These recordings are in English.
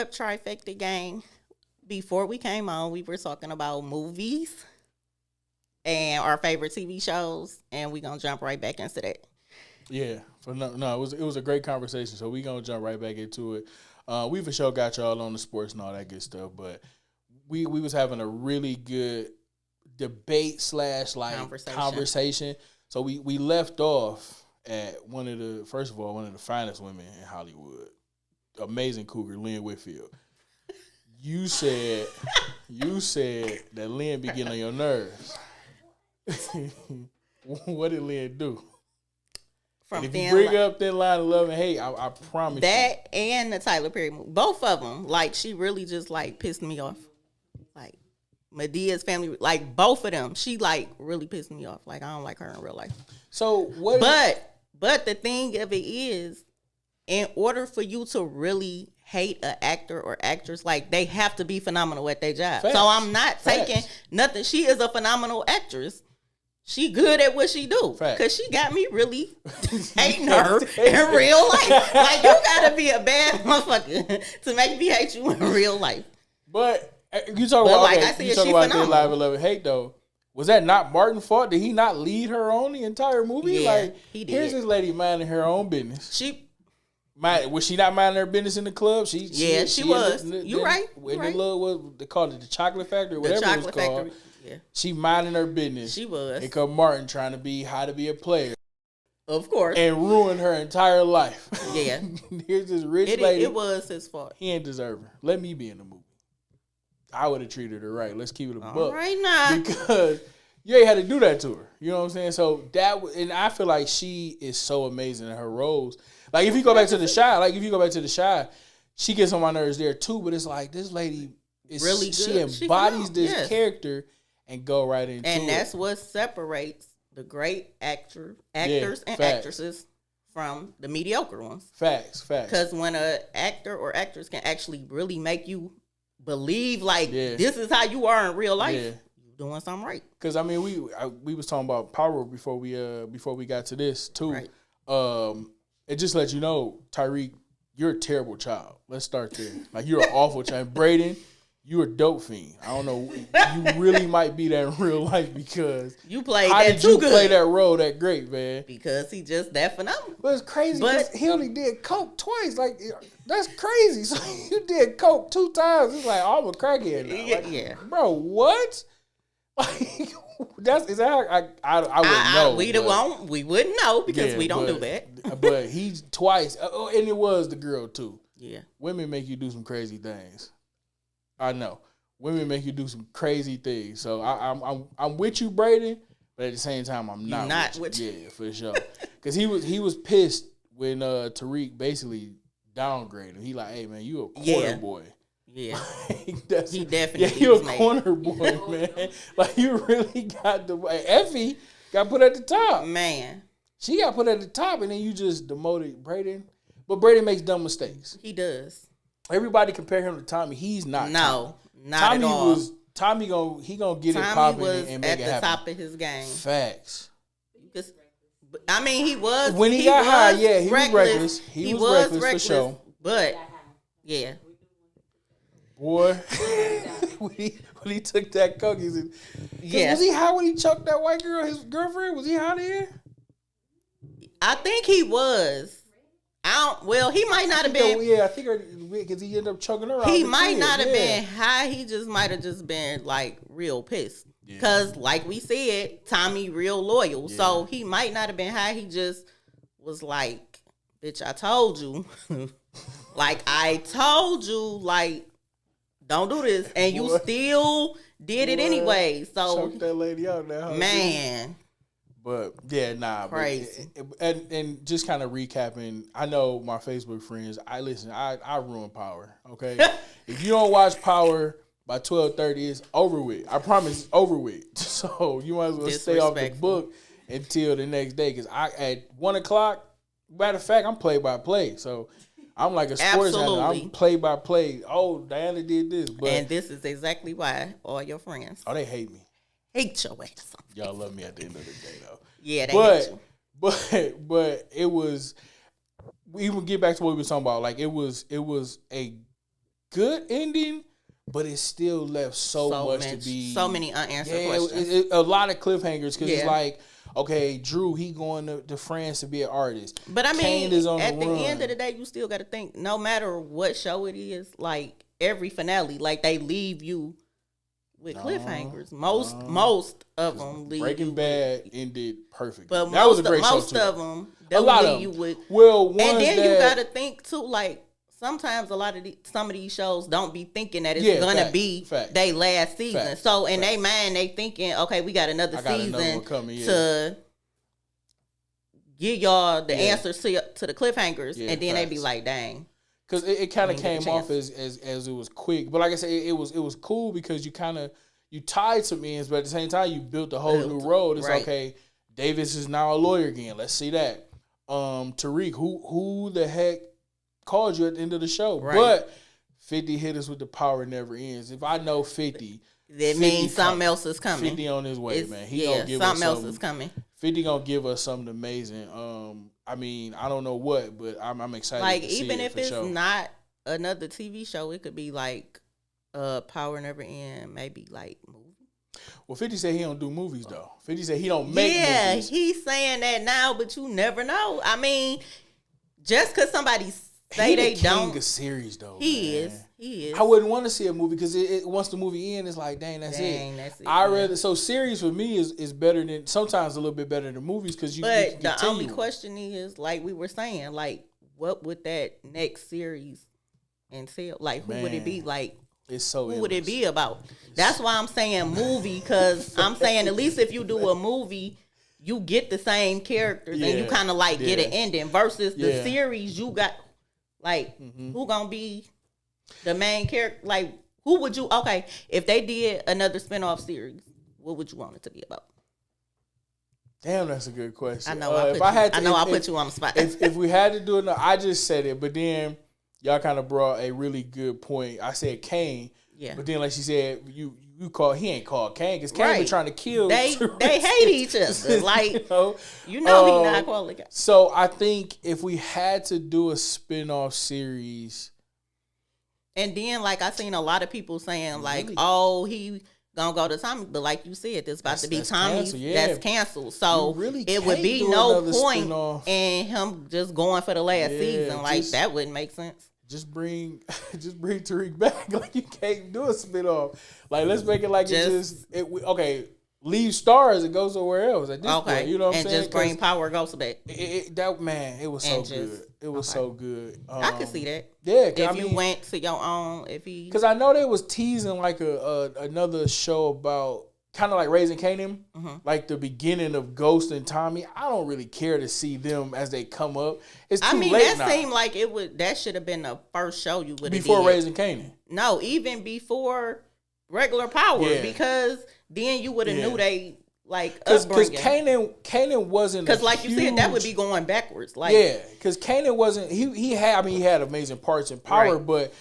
up, Trifecta Gang? Before we came on, we were talking about movies and our favorite TV shows, and we're going to jump right back into that. Yeah, it was a great conversation, so we're going to jump right back into it. We for sure got y'all on the sports and all that good stuff, but we was having a really good debate / conversation. So we left off at one of the finest women in Hollywood, amazing cougar, Lynn Whitfield. You said that Lynn be getting on your nerves. What did Lynn do? And if you bring up Thin Line of Love and Hate, I promise that you. And the Tyler Perry movie, both of them, like, she really just, like, pissed me off. Like, Medea's family, like, both of them, she, like, really pissed me off. Like, I don't like her in real life. So what? But the thing of it is, in order for you to really hate an actor or actress, like, they have to be phenomenal at their job. Facts. So I'm not taking nothing. She is a phenomenal actress. She good at what she do. Because she got me really hating her in real life. Like, you gotta be a bad motherfucker to make me hate you in real life. But you talk about, like I said, you talk about Thin Line of Love and Hate, though. Was that not Martin's fault? Did he not lead her on the entire movie? Yeah, like, he did. Here's this lady minding her own business. Was she not minding her business in the club? She was. You're right. In the little, what they called it, the Chocolate Factory, whatever it was called. Yeah. She minding her business. She was. And come Martin trying to be how to be a player. Of course. And ruin her entire life. Yeah. Here's this rich lady. It was his fault. He ain't deserve her. Let me be in the movie. I would have treated her right. Let's keep it a buck. All right now. Because you ain't had to do that to her. You know what I'm saying? So and I feel like she is so amazing in her roles. Like, if you go back to The Shy, she gets on my nerves there too. But it's like, this lady is really good. She embodies this character and go right into it. And that's what separates the great actors and actresses from the mediocre ones. Facts. Because when an actor or actress can actually really make you believe, like, this is how you are in real life, you're doing something right. Because, I mean, we was talking about Power before we got to this too. Right. It just lets you know, Tyreek, you're a terrible child. Let's start there. Like, you're an awful child. Braden, you're a dope fiend. I don't know. You really might be that in real life because you played that too good. Play that role that great, man? Because he just that phenomenal. But it's crazy because he only did coke twice. Like, that's crazy. So you did coke 2 times. It's like, oh, I'm a crackhead now. Like, yeah. Bro, what? Like, is that I wouldn't know. We wouldn't know because we don't do that. But he's twice. And it was the girl too. Yeah. Women make you do some crazy things. I know. Women make you do some crazy things. So I'm with you, Braden, but at the same time I'm not with you. Yeah, for sure. Because he was pissed when Tariq basically downgraded him. He like, hey man, you a corner boy. Yeah. He definitely you a corner boy, man. Like, you really got Effie got put at the top. Man. She got put at the top and then you just demoted Braden. But Braden makes dumb mistakes. He does. Everybody compare him to Tommy. He's not. No, Tommy. Not at all. Tommy gonna get it popping and make it happen. At the top of his game. Facts. I mean, he was when he got high. Yeah, he was reckless. He was reckless for sure. But yeah, boy, when he took that coke, he said, was he high when he choked that white girl, his girlfriend? Was he high there? I think he was. He might not have been. I think because he ended up choking her out. He might not have been high. He just might have just been, like, real pissed. Because, like we said, Tommy real loyal. Yeah. So he might not have been high. He just was like, bitch, I told you. Like, I told you, like, don't do this. And you still did it anyway. So choked that lady out now. Man. But crazy. And just kind of recapping, I know my Facebook friends. I ruin Power. Okay, if you don't watch Power by 12:30, it's over with. I promise, it's over with. So you might as well stay off the book until the next day. Because at 1:00, matter of fact, I'm play by play. So I'm like a sports analyst. I'm play by play. Oh, Diana did this, and this is exactly why all your friends. Oh, they hate me. Hate your ass. Y'all love me at the end of the day, though. Yeah, they hate you. But it was. We even get back to what we were talking about. Like, it was a good ending, but it still left so much to be. So many unanswered questions. A lot of cliffhangers because it's like, okay, Drew, he going to France to be an artist. But I mean, Kane is on at the run. end of the day, you still got to think, no matter what show it is, like every finale, like they leave you with cliffhangers. Most of them leave Breaking Bad ended perfect. But that was a great show most too. of them, a lot leave of you with. Well, and then you got to think too, like sometimes some of these shows don't be thinking that it's gonna be they last season. So in their mind, they thinking, okay, we got another season to give y'all the answers to the cliffhangers, and then they be like, dang. Because it kind of came off as it was quick, but like I said, it was cool because you tied some ends, but at the same time you built a whole new road. It's okay. Davis is now a lawyer again. Let's see that. Tariq, who the heck called you at the end of the show? Right. But 50 hit us with the power never ends. If I know 50, that means something else is coming. 50 on his way, man. He gonna give something us else is coming. 50 gonna give us something amazing. I mean, I don't know what, but I'm excited. Like to see even it if it's not another TV show, it could be like Power Never End, maybe like movie. Well, 50 said he don't do movies though. 50 said he don't make movies. Yeah, he's saying that now, but you never know. I mean, just because somebody say they don't. King of series though. He is. I wouldn't want to see a movie because it once the movie ends, it's like, dang, that's it. I rather series for me is better than sometimes a little bit better than movies because you. But the only question is, like we were saying, like what would that next series entail? Like who would it be? Like it's so. Who would it be about? That's why I'm saying movie because I'm saying at least if you do a movie, you get the same characters and you kind of like get an ending versus the series you got. Like who gonna be the main character? Like who would you? Okay, if they did another spinoff series, what would you want it to be about? Damn, that's a good question. I know. I put you on the spot. if we had to do it, I just said it, but then y'all kind of brought a really good point. I said Kane, but then like she said, you call he ain't called Kane because Kane been trying to kill. They hate each other. Like you know he not calling it. So I think if we had to do a spinoff series, and then like I seen a lot of people saying like, oh he gonna go to Tommy, but like you said, it's about to be Tommy's that's canceled. So it would be no point in him just going for the last season. Like that wouldn't make sense. Just bring Tariq back. Like you can't do a spinoff. Like let's make it like okay. Leave stars and go somewhere else at this point. You know what I'm saying? And just bring Power Ghost back. It was so good. It was so good. I could see that. Yeah, if you went to your own, because I know they was teasing like another show about kind of like Raising Kanan, like the beginning of Ghost and Tommy. I don't really care to see them as they come up. It's too late now. That seemed like it would. That should have been the first show you would have before Raising Kanan. No, even before regular Power, because then you would have knew they like upbringing. Because Kanan wasn't because like you said that would be going backwards. Like because Kanan wasn't he had amazing parts in Power, but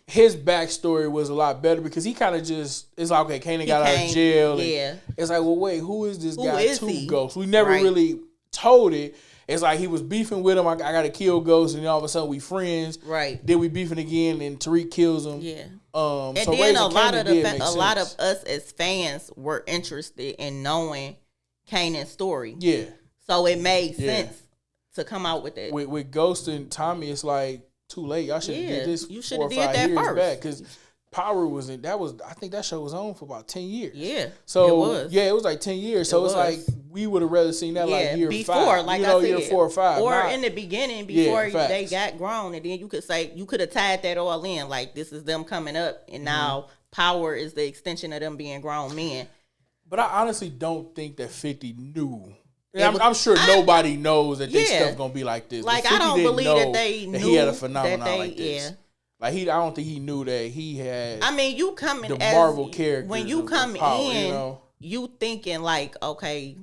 his backstory was a lot better because he kind of just it's like okay, Kanan got out of jail. And it's like well wait, who is this guy? Two Ghosts. We never really told it. It's like he was beefing with him. I got to kill Ghost, and then all of a sudden we friends. Right. Then we beefing again, and Tariq kills him. Yeah. And so then a lot of us as fans were interested in knowing Kanan's story. Yeah. So it made sense to come out with it. With Ghost and Tommy, it's like too late. Y'all should have did this. You should have did that first. Because Power wasn't. That was. I think that show was on for about 10 years. Yeah. So it was. Yeah, it was like 10 years. So it's like we would have rather seen that like year 5. Like I said, year 4 or 5, or in the beginning before they got grown, and then you could say you could have tied that all in. Like this is them coming up, and now Power is the extension of them being grown men. But I honestly don't think that 50 knew. I'm sure nobody knows that this stuff's gonna be like this. Like I don't believe that they knew that he had a phenomenon like this. Yeah. Like I don't think he knew that he had. I mean, you come in the as Marvel character when you come in, you thinking like, okay,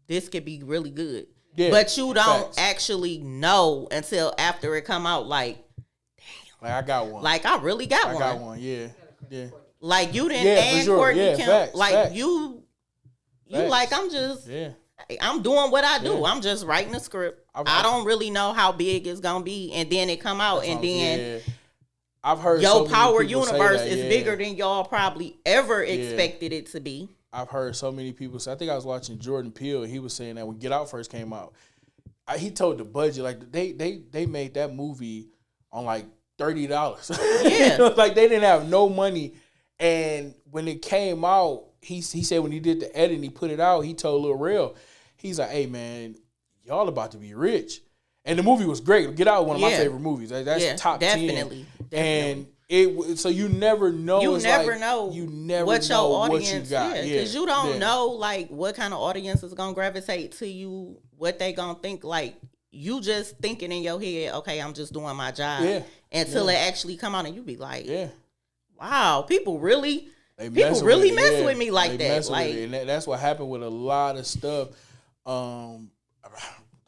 this could be really good, but you don't actually know until after it come out. Like, damn, like I got one. Like I really got one. I got one. Yeah. Like you didn't. And sure. Courtney Kemp, facts, like facts. you like I'm just. Yeah. I'm doing what I do. Yeah. I'm just writing a script. I don't really know how big it's gonna be, and then it come out, and then I've heard your so many power people say universe that, is bigger than y'all probably ever expected it to be. I've heard so many people say. I think I was watching Jordan Peele, and he was saying that when Get Out first came out, he told the budget like they made that movie on like $30. Yeah, like they didn't have no money, and when it came out, he said when he did the edit, and he put it out. He told Lil Rel, he's like, "Hey man, y'all about to be rich." And the movie was great. Get Out, one of my favorite movies. That's top 10. And so you never know. You never like, know. You never what know your audience. What you got. Because you don't know like what kind of audience is gonna gravitate to you. What they gonna think. Like you just thinking in your head, okay, I'm just doing my job. Yeah. Until it actually come out, and you be like, yeah, wow, people really mess with me like that. Like and that's what happened with a lot of stuff.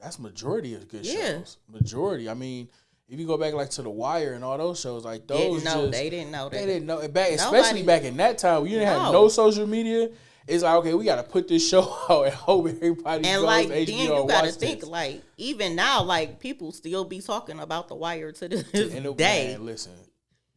That's majority of good shows. Majority. I mean, if you go back like to The Wire and all those shows, like those they didn't know that. They didn't know back, especially back in that time when you didn't have no social media. It's like, okay, we got to put this show out and hope everybody goes like to HBO then you got to think this. like even now like people still be talking about The Wire to this day. Man, listen,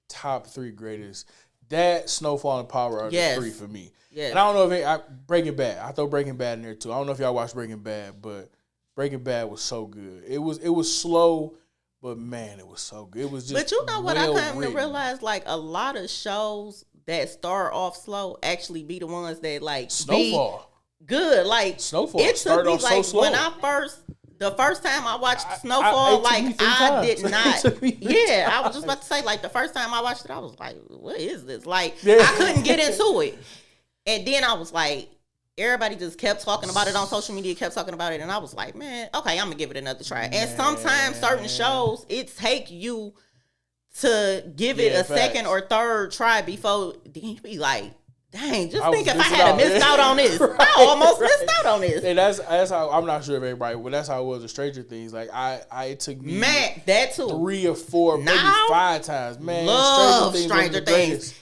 top 3 greatest. That, Snowfall, and Power are the 3 for me. Yes. And I don't know if Breaking Bad. I throw Breaking Bad in there too. I don't know if y'all watched Breaking Bad, but Breaking Bad was so good. It was slow, but man, it was so good. It was just. But you know what I come to realize? Like a lot of shows that start off slow actually be the ones that like Snowfall be good. Like Snowfall. It took me like so slow. When the first time I watched Snowfall, I did not. I was just about to say like the first time I watched it, I was like, what is this? Like I couldn't get into it, and then I was like. Everybody just kept talking about it on social media, kept talking about it, and I was like, man, okay, I'm gonna give it another try. And sometimes certain shows, it take you to give it a second or third try before then you be like, dang, just think if I had missed out on this. Right, I almost missed out on this. And that's how I'm not sure if everybody, but that's how it was with Stranger Things. Like it took me that too 3 or 4, maybe 5 times. Man, love Stranger Things.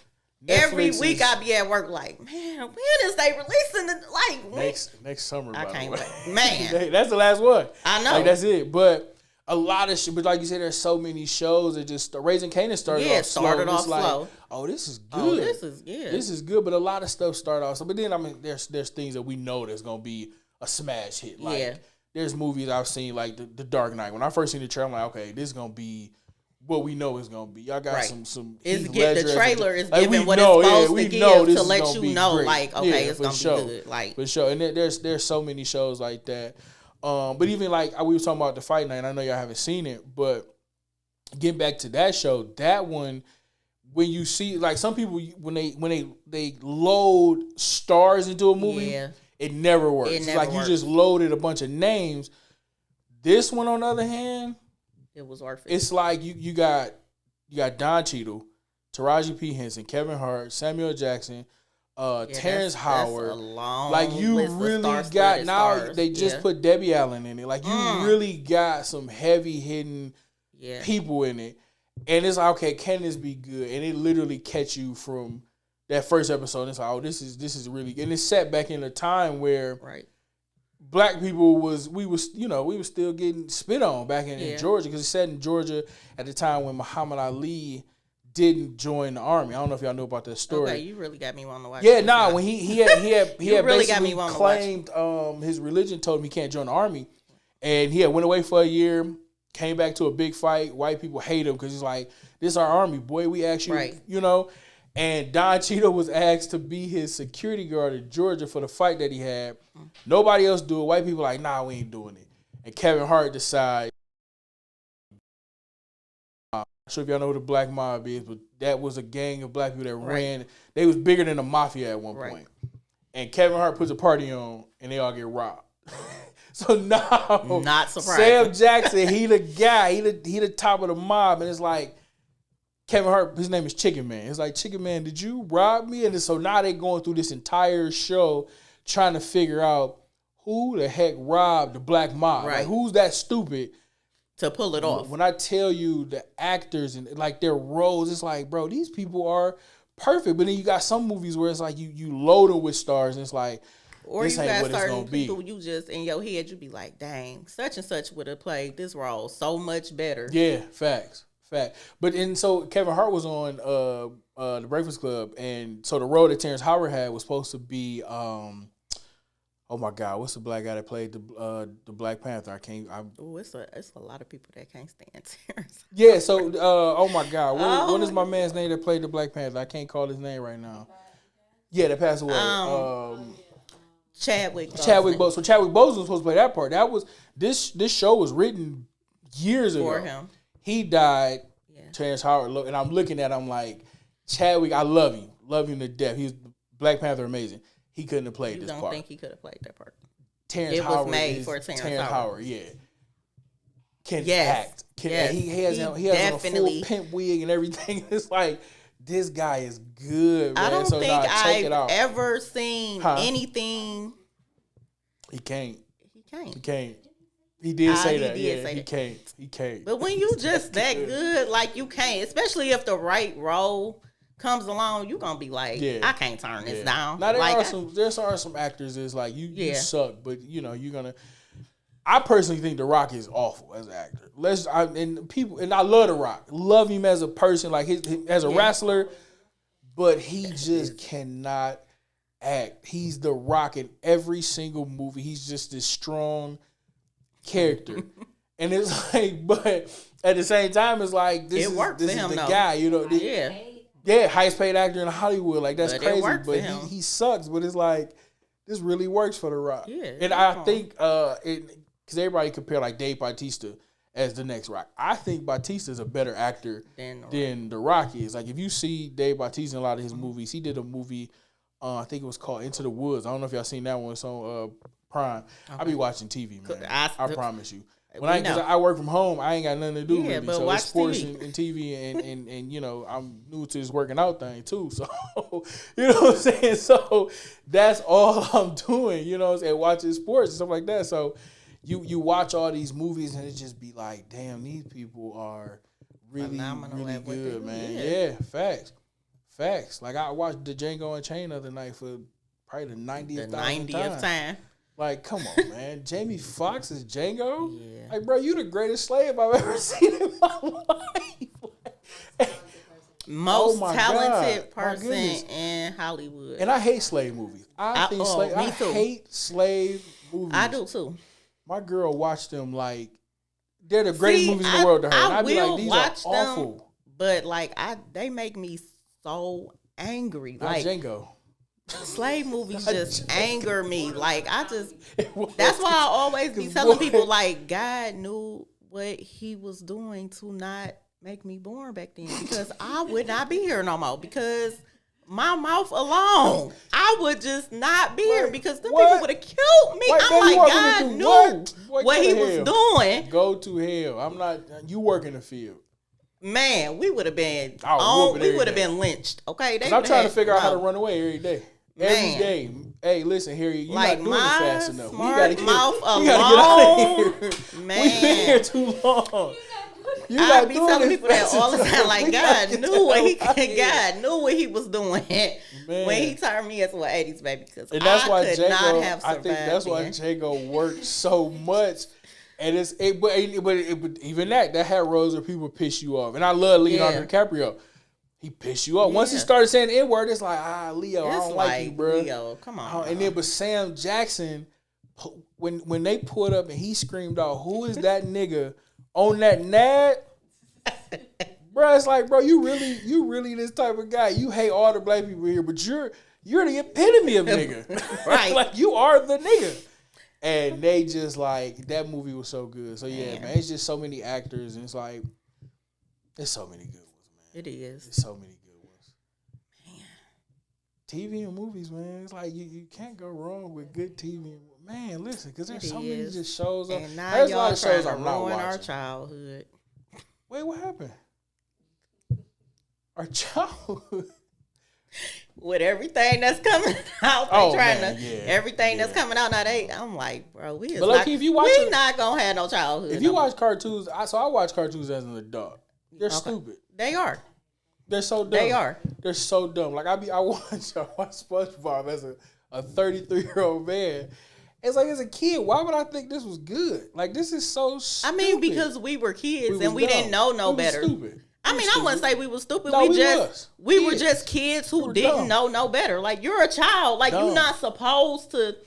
Every Netflix week I be at work like, man, when is they releasing the next summer? I can't wait, man. That's the last one. I know. Like that's it. But a lot of shit. But like you said, there's so many shows that just Raising Kanan started off slow. Like, oh, this is good. Oh, this is good. But a lot of stuff start off. So, but then I mean, there's things that we know that's gonna be a smash hit. Like there's movies I've seen like the Dark Knight. When I first seen the trailer, I'm like, okay, this is gonna be. What we know is gonna be. Y'all got some. The trailer is giving what it's supposed to give to let you know, like, okay, it's gonna be good. Like for sure. And there's so many shows like that. But even like we were talking about the Fight Night. I know y'all haven't seen it, but getting back to that show, that one, when you see like some people when they load stars into a movie, it never works. It's like you just loaded a bunch of names. This one, on the other hand. It was worth it. It's like you got Don Cheadle, Taraji P. Henson, Kevin Hart, Samuel Jackson, Terrence Howard. That's a long like you really got now. Stars. They just put Debbie Allen in it. Like you really got some heavy hitting people in it, and it's like, okay, can this be good? And it literally catch you from that first episode. It's like, oh, this is really good. And it's set back in a time where Black people we was still getting spit on back in Georgia, because it's set in Georgia at the time when Muhammad Ali didn't join the army. I don't know if y'all know about that story. Okay, you really got me wanting to watch. Yeah, when he had really basically claimed his religion told him he can't join the army, and he had went away for a year, came back to a big fight. White people hate him because he's like, this is our army, boy. We actually, And Don Cheadle was asked to be his security guard in Georgia for the fight that he had. Nobody else do it. White people like, nah, we ain't doing it. And Kevin Hart decides. I'm not sure if y'all know who the Black Mob is, but that was a gang of black people that ran. They was bigger than the mafia at one point. And Kevin Hart puts a party on, and they all get robbed. So now, not surprising. Sam Jackson, he the guy. He the top of the mob, and it's like, Kevin Hart, his name is Chicken Man. It's like, Chicken Man, did you rob me? And so now they going through this entire show trying to figure out who the heck robbed the Black Mob. Like, who's that stupid to pull it off? When I tell you the actors and like their roles, it's like, bro, these people are perfect. But then you got some movies where it's like you load them with stars, and it's like, or this you ain't got what it's certain gonna be. people you just in your head you be like, dang, such and such would have played this role so much better. Yeah, facts. Fact. But and so Kevin Hart was on the Breakfast Club, and so the role that Terrence Howard had was supposed to be oh my God, what's the black guy that played the Black Panther? It's a lot of people that can't stand Terrence. Yeah, so oh my God, what is my man's name that played the Black Panther? I can't call his name right now. Yeah, that passed away. Chadwick Boseman. So Chadwick Boseman was supposed to play that part. That was this show was written years ago. For him. He died. Yeah. Terrence Howard, and I'm looking at him like, Chadwick, I love him to death. He's Black Panther, amazing. He couldn't have played this part. You don't think he could have played that part? Terrence Howard was made for Terrence Howard. Yeah, can act. He has a full pimp wig and everything. It's like, this guy is good, man. I don't think I've ever seen anything. He can't. He did say that. He can't. But when you just that good, like, you can't. Especially if the right role comes along, you're gonna be like, I can't turn this down. Now there are some actors that's like, you suck, but you're gonna. I personally think The Rock is awful as an actor. And I love The Rock. Love him as a person, like as a wrestler, but he just cannot act. He's The Rock in every single movie. He's just this strong character. And it's like, but at the same time, it's like, this is the guy, highest paid actor in Hollywood. Like, that's crazy. But he sucks. But it's like, this really works for The Rock. Yeah, and I think because everybody compare like Dave Bautista as the next Rock. I think Bautista is a better actor than The Rock is. Like, if you see Dave Bautista in a lot of his movies, he did a movie, I think it was called Into the Woods. I don't know if y'all seen that one. It's on Prime. Okay. I be watching TV, man. I promise you. Because I work from home, I ain't got nothing to do really. So it's sports and TV and I'm new to this working out thing too. So you know what I'm saying? So that's all I'm doing, watching sports and stuff like that. So you watch all these movies and it just be like, damn, these people are really good, man. Yeah, facts. Like, I watched the Django Unchained the other night for probably the 90th time. Like, come on, man. Jamie Foxx is Django? Yeah. Like, bro, you the greatest slave I've ever seen in my life. Most talented person in Hollywood. And I hate slave movies. I hate slave movies. I do too. My girl watched them like they're the greatest movies in the world to her. And I'd be like, these are awful. Them, but like they make me so angry. Not like Django. Slave movies just anger me. Like, that's why I always be telling people, like, God knew what he was doing to not make me born back then, because I would not be here no more, because my mouth alone, I would just not be here, because them people would have killed me. I'm like, God knew what he was doing. Go to hell. I'm not, you work in the field. Man, we would have been lynched. Okay, I'm trying to figure out how to run away every day. Every day. Hey, listen, Harry, you're not doing it fast enough. You gotta get out of here. Man. We've been here too long. I be telling people that all the time. Like, God knew what he was doing when he turned me into an 80s baby. Because I could not have survived. I think that's why Django worked so much. And but even that had roles where people piss you off. And I love Leonardo DiCaprio. He pissed you off. Once he started saying the N-word, it's like, Leo, I don't like you, bro. Leo, come on. And then, but Sam Jackson, when they pulled up and he screamed out, "Who is that nigga on that nad?" Bro, it's like, bro, you really this type of guy. You hate all the black people here, but you're the epitome of nigga. Right. Like, you are the nigga. And they just like, that movie was so good. So yeah, man, it's just so many actors, and it's like, there's so many good ones. It is. There's so many good ones. Man. TV and movies, man. It's like you can't go wrong with good TV. Man, listen, because there's so many just shows. And now there's a lot of shows I'm not watching. Our childhood. Wait, what happened? Our childhood? With everything that's coming out, everything that's coming out now. I'm like, bro, we not gonna have no childhood. If you watch cartoons, I watch cartoons as an adult. They're stupid. They are. They're so dumb. They are. They're so dumb. Like, I watch SpongeBob as a 33-year-old man, It's like as a kid, why would I think this was good? Like this is so stupid. I mean, because we were kids and we didn't know no better. Stupid. I mean, I wouldn't say we were stupid. No, we were just kids who didn't know no better. Like you're a child. Like you're not supposed to.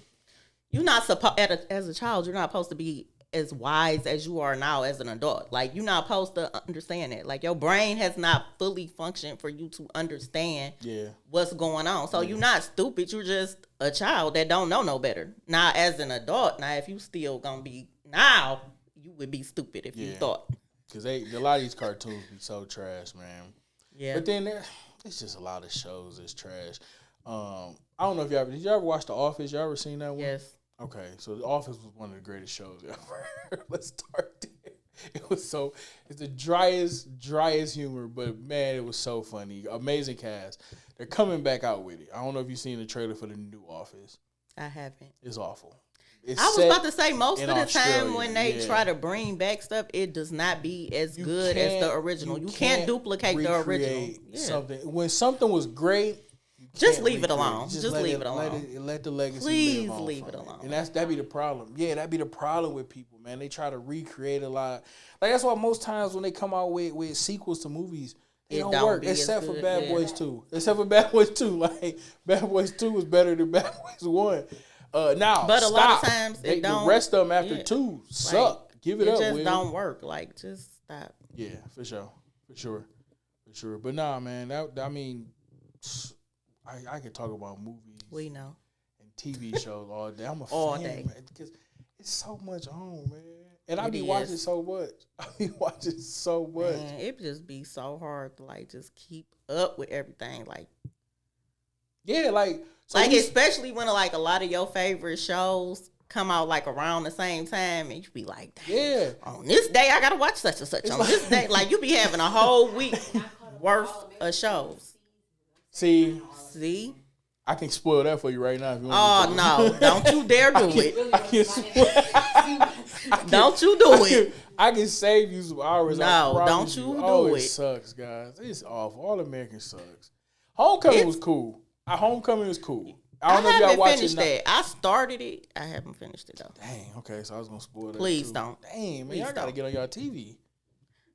As a child, you're not supposed to be as wise as you are now as an adult. Like you're not supposed to understand it. Like your brain has not fully functioned for you to understand what's going on. So you're not stupid. You're just a child that don't know no better. Now, as an adult, if you still gonna be now, you would be stupid if you thought. Because a lot of these cartoons be so trash, man. Yeah. But then it's just a lot of shows that's trash. I don't know if did you ever watch The Office? You ever seen that one? Yes. Okay, so The Office was one of the greatest shows ever. Let's start there. It's the driest humor, but man, it was so funny. Amazing cast. They're coming back out with it. I don't know if you've seen the trailer for the new Office. I haven't. It's awful. I was about to say, most of the time when they try to bring back stuff, it does not be as good as the original. You can't duplicate the original. Something. When something was great, just leave it alone. Just leave it alone. Let the legacy Please live on leave it alone. And that'd be the problem. Yeah, that'd be the problem with people, man. They try to recreate a lot. Like that's why most times when they come out with sequels to movies, they don't work. Except for Bad Boys 2. Except for Bad Boys 2. Like Bad Boys 2 was better than Bad Boys 1. Now, but a lot of times it don't. The rest of them after 2 suck. Like, give it up. It just don't work. Like just stop. Yeah, for sure. But nah, man. I mean, I could talk about movies. We know. And TV shows all day. I'm a fan, man, because it's so much on, man. And I be watching so much. Man, it just be so hard to like just keep up with everything. Like, yeah, like. So especially when like a lot of your favorite shows come out like around the same time, and you be like, dang, on this day I gotta watch such and such. On this day, like you be having a whole week worth of shows. See, I can spoil that for you right now. If you want no, don't you dare do it. I can spoil. Don't you do it. I can save you some hours. No, don't you do it. It sucks, guys. It's awful. All American sucks. Homecoming was cool. Homecoming was cool. I don't know if y'all watching finished that. I started it. I haven't finished it though. Dang. Okay, so I was gonna spoil that. Please don't. Dang, man, y'all gotta get on y'all TV.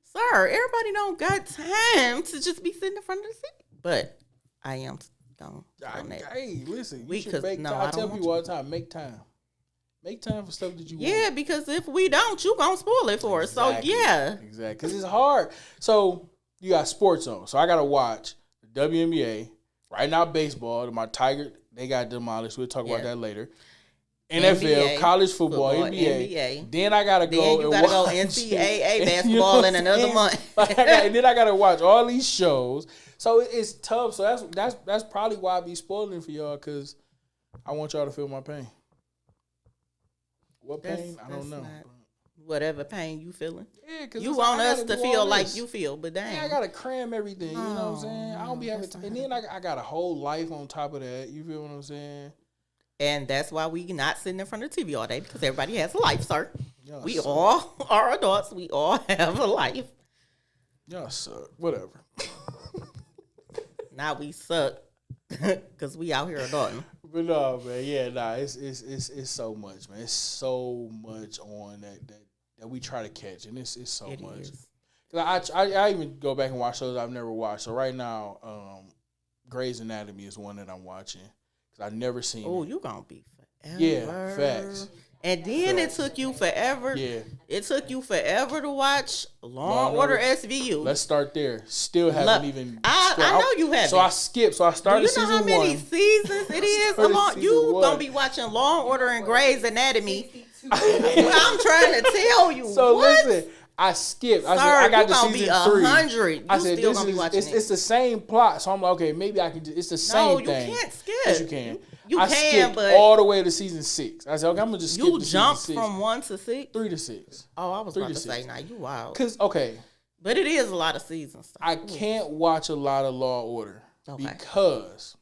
Sir, everybody don't got time to just be sitting in front of the seat. But I am on that. Hey, listen, you should make time. I tell people all the time, make time. Make time for stuff that you want. Yeah, because if we don't, you gonna spoil it for us. So yeah. Exactly. Because it's hard. So you got sports on. So I gotta watch the WNBA. Right now, baseball. My Tiger, they got demolished. We'll talk about that later. NFL, NBA, college football, NBA. Then I gotta go. Then you gotta go NCAA basketball in another month. And then I gotta watch all these shows. So it's tough. So that's probably why I be spoiling for y'all, because I want y'all to feel my pain. What pain? I don't know. Whatever pain you feeling. Yeah, because you want us to feel like you feel, but dang. Yeah, I gotta cram everything. You know what I'm saying? I don't be having time. And then I got a whole life on top of that. You feel what I'm saying? And that's why we not sitting in front of the TV all day, because everybody has a life, sir. We all are adults. We all have a life. Y'all suck. Whatever. Now we suck because we out here adulting. But no, man. Yeah, nah. It's so much, man. It's so much on that we try to catch, and it's so much. Cause I even go back and watch shows I've never watched. So right now, Grey's Anatomy is one that I'm watching because I've never seen. Oh, you gonna be forever. Yeah, facts. And then it took you forever. Yeah, it took you forever to watch Law & Order SVU. Let's start there. Still haven't even. I know you haven't. So I skipped. So I started season 1. Do you know how many seasons it is? You gonna be watching Law & Order and Grey's Anatomy. I'm trying to tell you. So listen, I skipped. I said I got to season 3. 100. I said this is it's the same plot. So I'm like, okay, maybe I can. It's the same thing. No, you can't skip. Yes, you can. You I can, but all the way to season 6. I said, okay, I'm gonna just skip you to jumped season 6. From 1 to 6, 3 to 6. Oh, I was about to say, now you wild. But it is a lot of seasons. I can't watch a lot of Law & Order because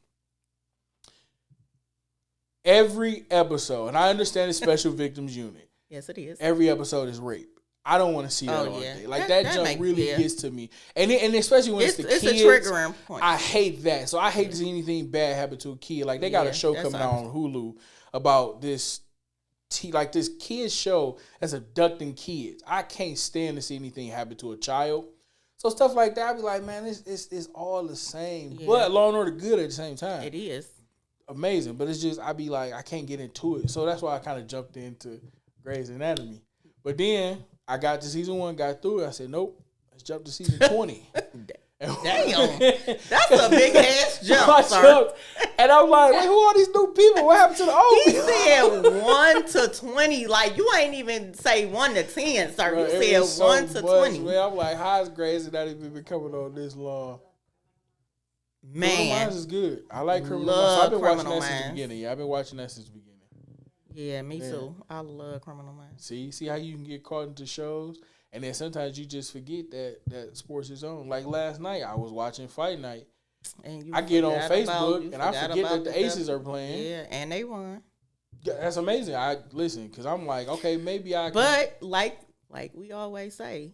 every episode, and I understand the Special Victims Unit. Yes, it is. Every episode is rape. I don't want to see that all day. Like that jump really gets to me, and especially when it's the kids. It's a triggering point. I hate that. So I hate to see anything bad happen to a kid. Like they got a show coming out on Hulu about this like this kids show that's abducting kids. I can't stand to see anything happen to a child. So stuff like that, I be like, man, it's all the same. Yeah. But Law and Order good at the same time. It is. Amazing. But it's just, I be like, I can't get into it. So that's why I kind of jumped into Grey's Anatomy. But then I got to season 1, got through it. I said, nope, let's jump to season 20. Damn, that's a big ass jump, sir. And I'm like, wait, who are these new people? What happened to the old people? He said 1 to 20. Like, you ain't even say 1 to 10, sir. Bro, you said 1 to 20. Man, I'm like, how is Grey's Anatomy been coming on this long? Man, Criminal Minds is good. I like Criminal Minds. So I've been watching that since the beginning. Yeah, I've been watching that since the beginning. Yeah, me too. I love Criminal Minds. See how you can get caught into shows, and then sometimes you just forget that sports is on. Like last night, I was watching Fight Night. And I get on Facebook and I forget that the Aces are playing. Yeah, and they won. That's amazing. I listen because I'm like, okay, maybe I. But like we always say,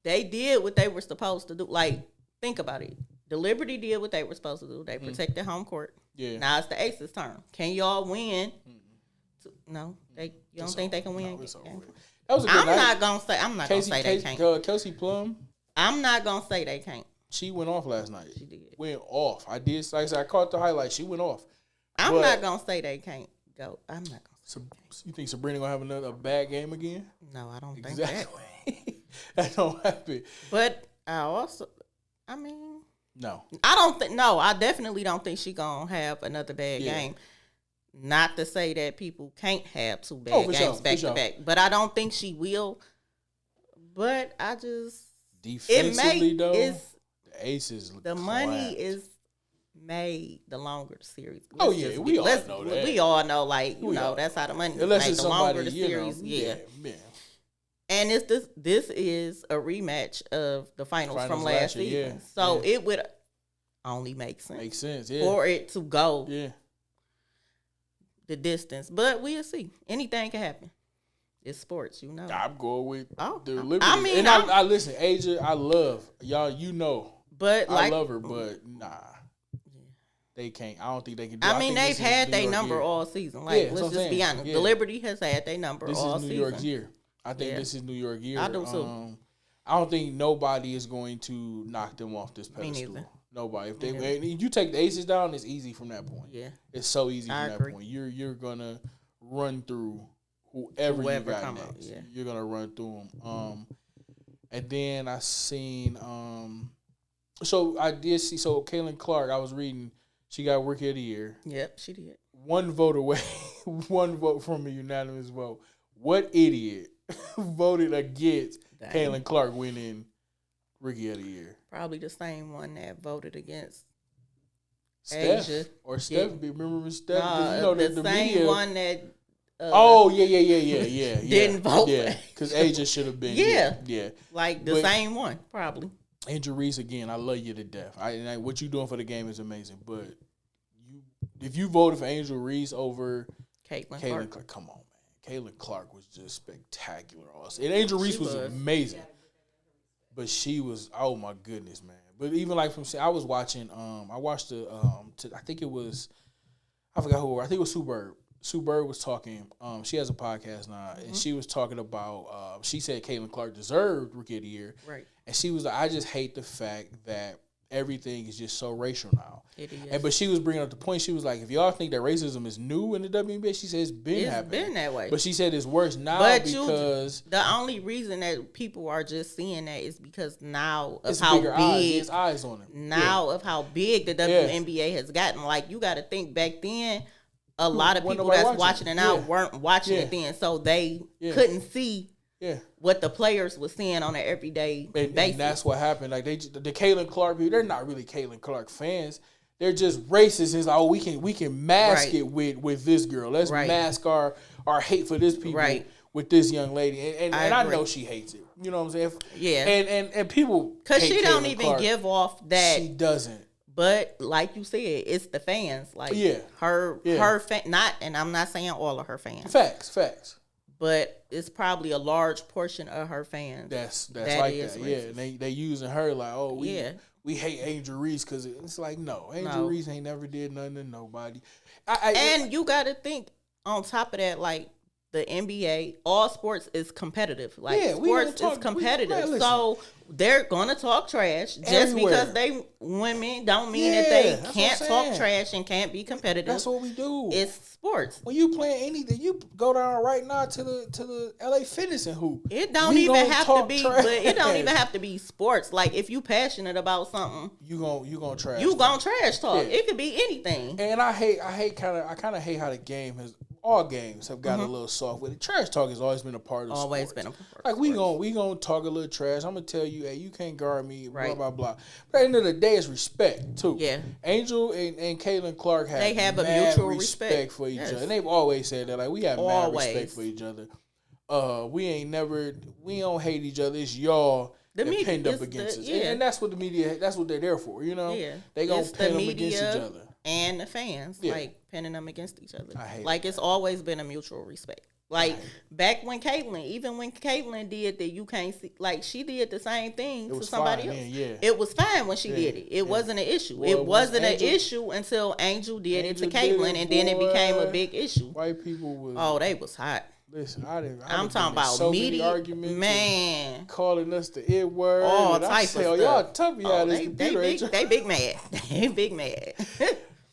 they did what they were supposed to do. Like, think about it. The Liberty did what they were supposed to do. They protected home court. Yeah. Now it's the Aces' turn. Can y'all win? No, you don't think they can win? No, that was a good I'm night. not gonna say they can't. Kelsey Plum. I'm not gonna say they can't. She went off last night. She did. Went off. I did. Like I said, I caught the highlight. She went off. I'm not gonna say they can't go. I'm not gonna. So, you think Sabrina gonna have a bad game again? No, I don't think exactly. That don't happen. But I definitely don't think she gonna have another bad game. Not to say that people can't have 2 bad games back to back, but I don't think she will. But I just defensively the Aces. The money is made the longer the series. We all know that. We all know, that's how the money is made. The longer the series, yeah. And this is a rematch of the finals from last season. Yeah. So it would only make sense. Makes sense, for it to go the distance. But we'll see. Anything can happen. It's sports, I'm going with the Liberty. I mean, I listen, Asia, I love y'all, but I love her, but nah. They can't. I don't think they can do it. I mean, they've had their number all season. Like, let's just be honest. The Liberty has had their number all season. This is New York's year. I think this is New York year. I do too. I don't think nobody is going to knock them off this pedestal. Me neither. Nobody. If you take the Aces down, it's easy from that point. Yeah, it's so easy from that point. You're gonna run through whoever you got next. You're gonna run through them. And then I seen. So I did see. So Caitlin Clark, I was reading. She got Rookie of the Year. Yep, she did. 1 vote away. 1 vote from a unanimous vote. What idiot voted against Caitlin Clark winning Rookie of the Year? Probably the same one that voted against Steph. Asia. Or Steph. Remember Steph? The same media. One that... yeah. Didn't vote. Yeah, because Asia should have been. Yeah. Like the same one, probably. Angel Reese, again, I love you to death. What you doing for the game is amazing. But if you voted for Angel Reese over Caitlin Clark, come on, man. Caitlin Clark was just spectacular. Also. And Angel Reese was amazing. But she was, oh my goodness, man. But even like I was watching, I watched I think it was, I forgot who, I think it was Sue Bird. Sue Bird was talking, she has a podcast now, and she was talking about, she said Caitlin Clark deserved Rookie of the Year. Right. And she was like, I just hate the fact that everything is just so racial now. It is. But she was bringing up the point, she was like, if y'all think that racism is new in the WNBA, she said it's been that way. But she said it's worse now because... the only reason that people are just seeing that is because now of it's how big... eyes on it. Now of how big the WNBA has gotten. Like, you got to think back then, a lot of people that's watching it now weren't watching it then, so they couldn't see what the players were seeing on an everyday basis. And that's what happened. Like the Caitlin Clark people, they're not really Caitlin Clark fans. They're just racist. It's like, we can mask it with this girl. Let's mask our hate for this people with this young lady. And I know she hates it. You know what I'm saying? And people, because she don't even give off that. She doesn't. But like you said, it's the fans. Like her not, and I'm not saying all of her fans. Facts. But it's probably a large portion of her fans. That's like that. Racist. Yeah, and they using her like, we hate Angel Reese because it's like, no, Angel Reese ain't never did nothing to nobody. And you got to think on top of that, like, the NBA, all sports is competitive. Like Yeah, sports is competitive. So they're gonna talk trash just because they women don't mean that they can't talk trash and can't be competitive. That's what we do. It's sports. When you playing anything, you go down right now to the LA Fitness and hoop. It don't even have to be, but it don't even have to be sports. Like if you passionate about something, you gonna trash. You gonna trash talk. Yeah. It could be anything. And I kind of hate how the game has. All games have got a little soft with it. Trash talk has always been a part of sports. Always been a part of sports. We gonna talk a little trash. I'm gonna tell you, hey, you can't guard me, blah blah blah. But at the end of the day, it's respect too. Yeah. Angel and Caitlin Clark have a mutual respect for each other, and they've always said that. Like we have mad respect for each other. We don't hate each other. It's y'all that pinned up against us, and that's what the media. That's what they're there for. You know, they gonna pin them against each other. And the fans, like, pinning them against each other. Like, it's always been a mutual respect. Like, back when Caitlin did that, you can't see, like, she did the same thing to somebody else. It was fine when she did it. It wasn't an issue. Well, it wasn't an issue until Angel did it to Caitlin, and then it became a big issue. White people was... Oh, they was hot. Listen, I'm talking about so media arguments, man, calling us the N word, all type of stuff. Y'all tough me out this computer. They big mad. They big mad.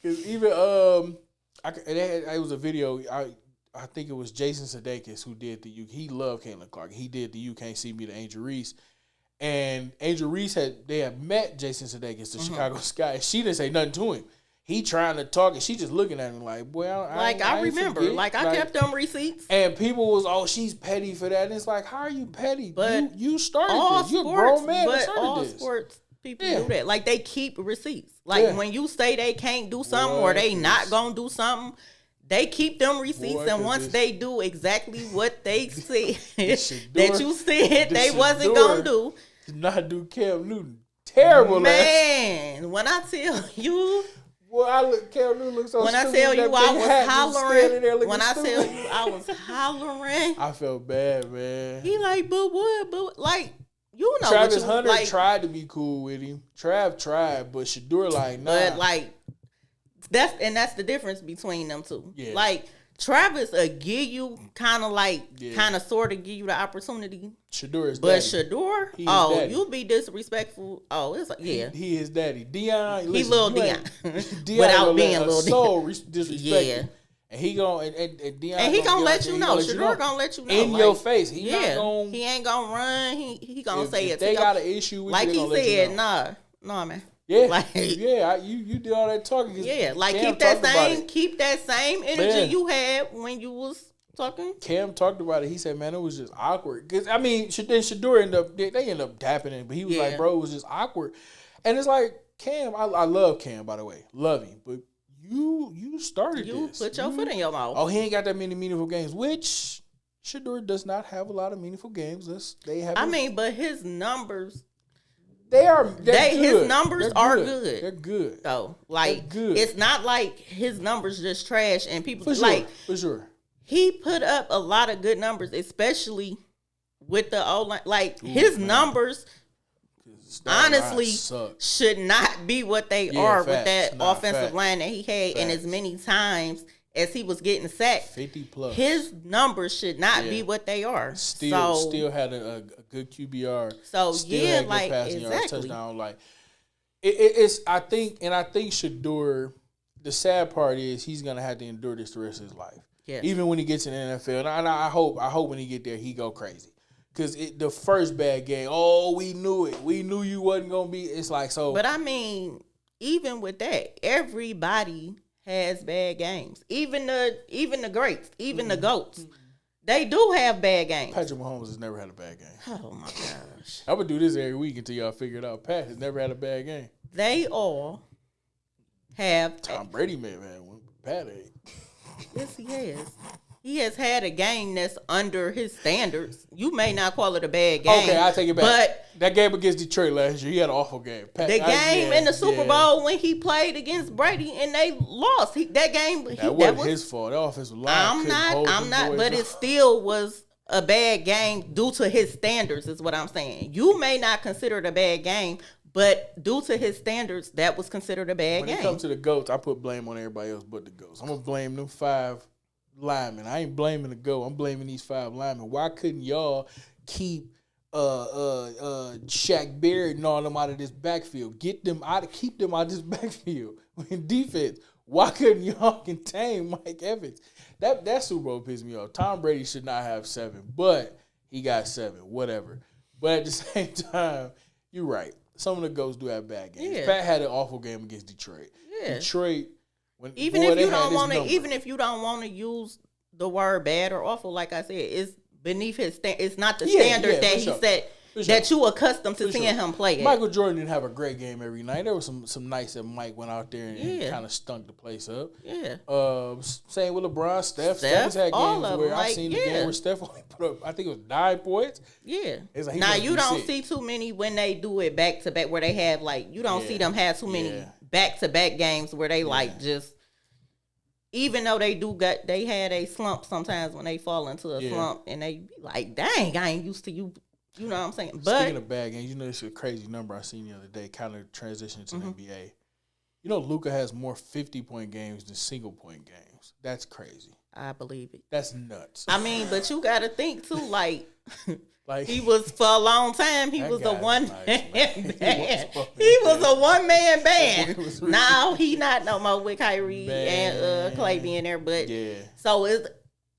Because even it was a video. I think it was Jason Sudeikis who did he loved Caitlin Clark. He did the "You Can't See Me" to Angel Reese, and Angel Reese had met Jason Sudeikis, the Chicago Sky. And she didn't say nothing to him. He trying to talk, and she just looking at him like, well, I remember. Like, I kept them receipts. And people was, oh, she's petty for that. And it's like, how are you petty? But you started this. You're a grown man that started this. Sports people do that. Like, they keep receipts. Like, when you say they can't do something or they not going to do something, they keep them receipts. And once they do exactly what they said that you said they wasn't going to do. Did not do Cam Newton. Terrible. Man, when I tell you... Well, Cam Newton looks so when stupid. I tell you I was hollering, when I tell you I was hollering, I felt bad, man. He like, but what? Like, you know, Travis Hunter tried to be cool with him. Trav tried, but Shador like, nah. But like, that's the difference between them two. Yeah. Like, Travis give you kind of sort of give you the opportunity. Shador is but daddy. Shador, you be disrespectful. Oh, it's like, he is daddy. Dion, he little Dion, without being little Dion. Disrespectful. And he gonna and Dion and he gonna let you know. Shador gonna let you know in your face. He ain't gonna run. He gonna say it. They got an issue with like you, he said. Nah, man. Yeah, like, you did all that talking. Yeah, like keep that same energy you had when you was talking. Cam talked about it. He said, "Man, it was just awkward." Because I mean, then Shador ended up dapping him, but he was like, "Bro, it was just awkward." And it's like Cam, I love Cam, by the way, love him, but you started this. You put your foot in your mouth. Oh, he ain't got that many meaningful games, which Shador does not have a lot of meaningful games. But his numbers. His numbers are good. They're good. So, like, it's not like his numbers just trash and people for sure. He put up a lot of good numbers, especially with the O-line. Like, his numbers honestly should not be what they are with that offensive line that he had, and as many times as he was getting sacked, 50 plus. His numbers should not be what they are. Still had a good QBR. So still had good passing yards, touchdown. Like it's, I think Shador. The sad part is he's gonna have to endure this the rest of his life. Yeah. Even when he gets in the NFL, and I hope when he get there he go crazy. Because the first bad game, we knew it. We knew you wasn't gonna be. It's like so. But I mean, even with that, everybody has bad games. Even the greats, even the GOATs, they do have bad games. Patrick Mahomes has never had a bad game. Oh my gosh! I would do this every week until y'all figure it out. Pat has never had a bad game. They all have. Tom Brady man, Pat ain't. Yes, he has. He has had a game that's under his standards. You may not call it a bad game. Okay, I take it back. But that game against Detroit last year, he had an awful game. The game in the Super Bowl when he played against Brady and they lost. That wasn't his fault. The offensive line I'm not. But it still was a bad game due to his standards. Is what I'm saying. You may not consider it a bad game, but due to his standards, that was considered a bad game. When it comes to the GOATs, I put blame on everybody else but the GOATs. I'm gonna blame them 5. linemen. I ain't blaming the GOAT. I'm blaming these 5 linemen. Why couldn't y'all keep Shaq Barrett and all them out of this backfield? Keep them out of this backfield. In defense, why couldn't y'all contain Mike Evans? That Super Bowl pissed me off. Tom Brady should not have 7, but he got 7. Whatever. But at the same time, you're right. Some of the GOATs do have bad games. Yeah. Pat had an awful game against Detroit. Yeah. Detroit. Even if you don't want to use the word bad or awful, like I said, it's beneath his it's not the standard that he set that you accustomed to seeing him play. Michael Jordan didn't have a great game every night. There was some nights that Mike went out there and kind of stunk the place up. Yeah. Same with LeBron, Steph has had games where I've seen the game where Steph only put up, I think it was 9 points. Yeah. Like now you don't see too many when they do it back to back where they have you don't see them have too many back to back games where they just. Even though they had a slump sometimes when they fall into a slump and they be like, dang, I ain't used to you. You know what I'm saying? But speaking of bad games, it's a crazy number I seen the other day, kind of transitioning to the NBA. Luka has more 50-point games than single-point games. That's crazy. I believe it. That's nuts. I mean, but you got to think, too, like he was, for a long time, he was a one-man band. He was a one-man band. Now he not no more with Kyrie and Clay being there. But so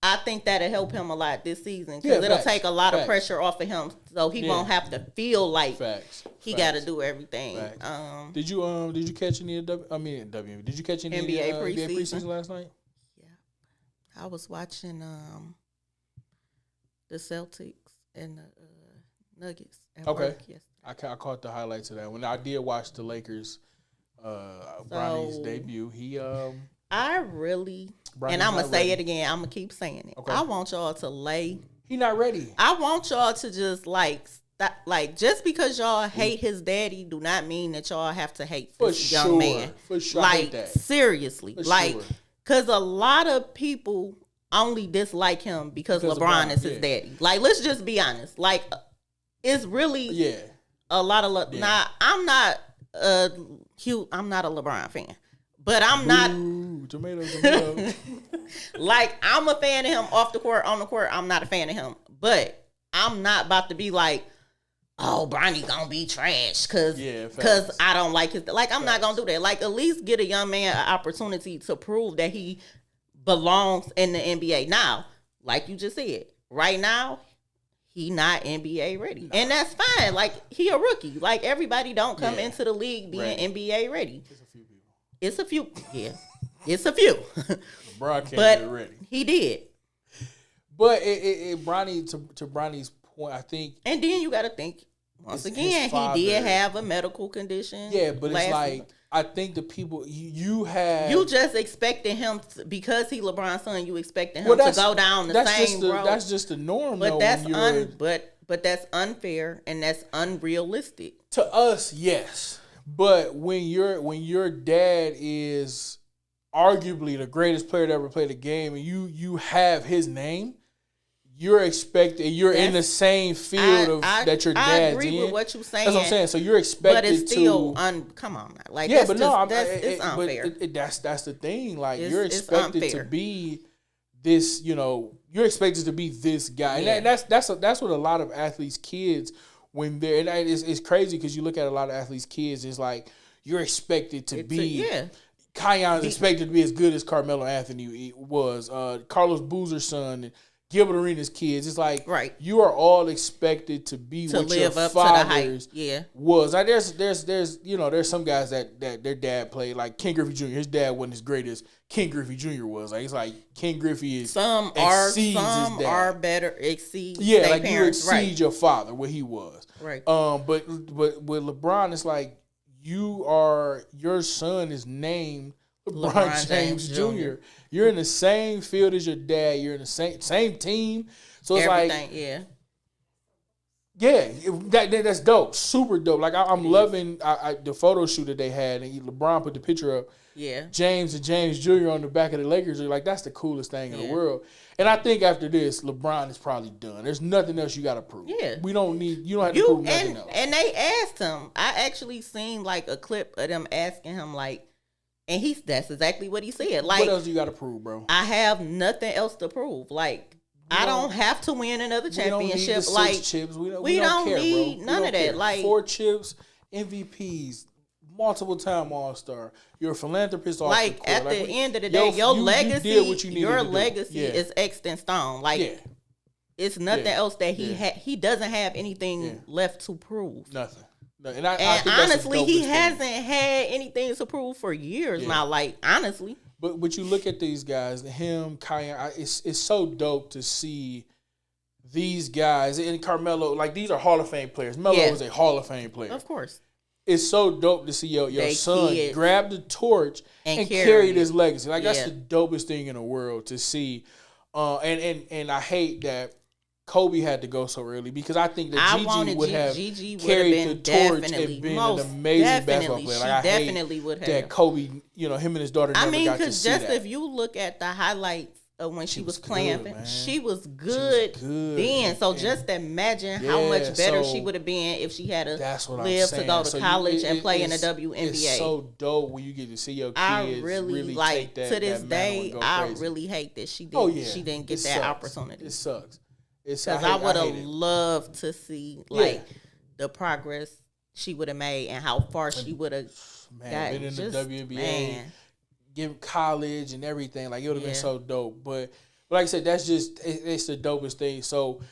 I think that'll help him a lot this season because it'll take a lot of pressure off of him, so he won't have to feel like he got to do everything. Did you catch any of Did you catch any NBA preseason last night? Yeah, I was watching the Celtics and the Nuggets at work yesterday. I caught the highlights of that. When I did watch the Lakers, Bronny's debut, and I'm going to say it again. I'm going to keep saying it. Okay. I want y'all to lay. He not ready. I want y'all to just just because y'all hate his daddy do not mean that y'all have to hate this young man. For sure. I hate that. Seriously. Because a lot of people only dislike him because LeBron is his daddy. Let's just be honest. It's really a lot of Now, I'm not a LeBron fan. But I'm not tomato. I'm a fan of him off the court, on the court. I'm not a fan of him. But I'm not about to be like, oh, Bronny gonna be trash because I don't like his. I'm not gonna do that. At least get a young man an opportunity to prove that he belongs in the NBA. Now, like you just said, right now, he not NBA ready. And that's fine. He a rookie. Everybody don't come into the league being NBA ready. It's a few. Yeah. It's a few. LeBron can't get ready. He did. But Bronny, to Bronny's point, I think. And then you got to think, once again, he did have a medical condition. Yeah, but it's I think the people, you just expected him, because he LeBron's son, you expected him to go down the same road. That's just the norm, but but that's unfair and that's unrealistic. To us, yes. But when your dad is arguably the greatest player to ever play the game, and you have his name, you're expected. You're in the same field that your dad's in. I agree with what you're saying. That's what I'm saying. So you're expected to. But it's still come on, now. It's unfair. But that's the thing. You're expected to be this. You're expected to be this guy, and that's what a lot of athletes' kids. When they're, and it's crazy because you look at a lot of athletes' kids, it's you're expected to be. Kion's expected to be as good as Carmelo Anthony was. Carlos Boozer's son, and Gilbert Arenas' kids. It's you are all expected to be what your fathers was. There's some guys that their dad played, like Ken Griffey Jr. His dad wasn't as great as Ken Griffey Jr. was. It's Ken Griffey is some are better exceed. Yeah, their you parents, exceed your father, what he was. Right. But with LeBron, it's your son is named LeBron James Jr. You're in the same field as your dad. You're in the same team. So it's that's dope. Super dope. I'm loving the photo shoot that they had, and LeBron put the picture up. Yeah. James and James Jr. on the back of the Lakers are that's the coolest thing in the world. And I think after this, LeBron is probably done. There's nothing else you got to prove. Yeah. You don't have to prove nothing else. And they asked him. I actually seen a clip of them asking him And that's exactly what he said. Like, what else do you got to prove, bro? I have nothing else to prove. Like, I don't have to win another championship. Like, chips. We don't care, need bro. none of that. Care. Like, 4 chips, MVPs, multiple time All-Star. You're a philanthropist. Off like, the court. at the end of the day, your legacy is extant in stone. Like, it's nothing else that he doesn't have anything left to prove. Nothing. And honestly, he hasn't had anything to prove for years now. Like, honestly. But you look at these guys, him, Kyan, it's so dope to see these guys. And Carmelo, like, these are Hall of Fame players. Melo is a Hall of Fame player. Of course. It's so dope to see your son grab the torch and carry this legacy. Like, that's the dopest thing in the world to see. And I hate that Kobe had to go so early, because I think that Gigi would have carried the torch and been an amazing basketball player. Like, I definitely would have. That Kobe, him and his daughter never got to see that. I mean, because just if you look at the highlights of when she was playing, she was good then. So just imagine how much better she would have been if she had lived to go to college and play in the WNBA. It's so dope when you get to see your kids. I really like, to this day, I really hate that she didn't get that opportunity. It sucks. Because I would have loved to see the progress she would have made and how far she would have been in the WNBA, give college and everything. Like, it would have been so dope. But like I said, that's just it's the dopest thing. So,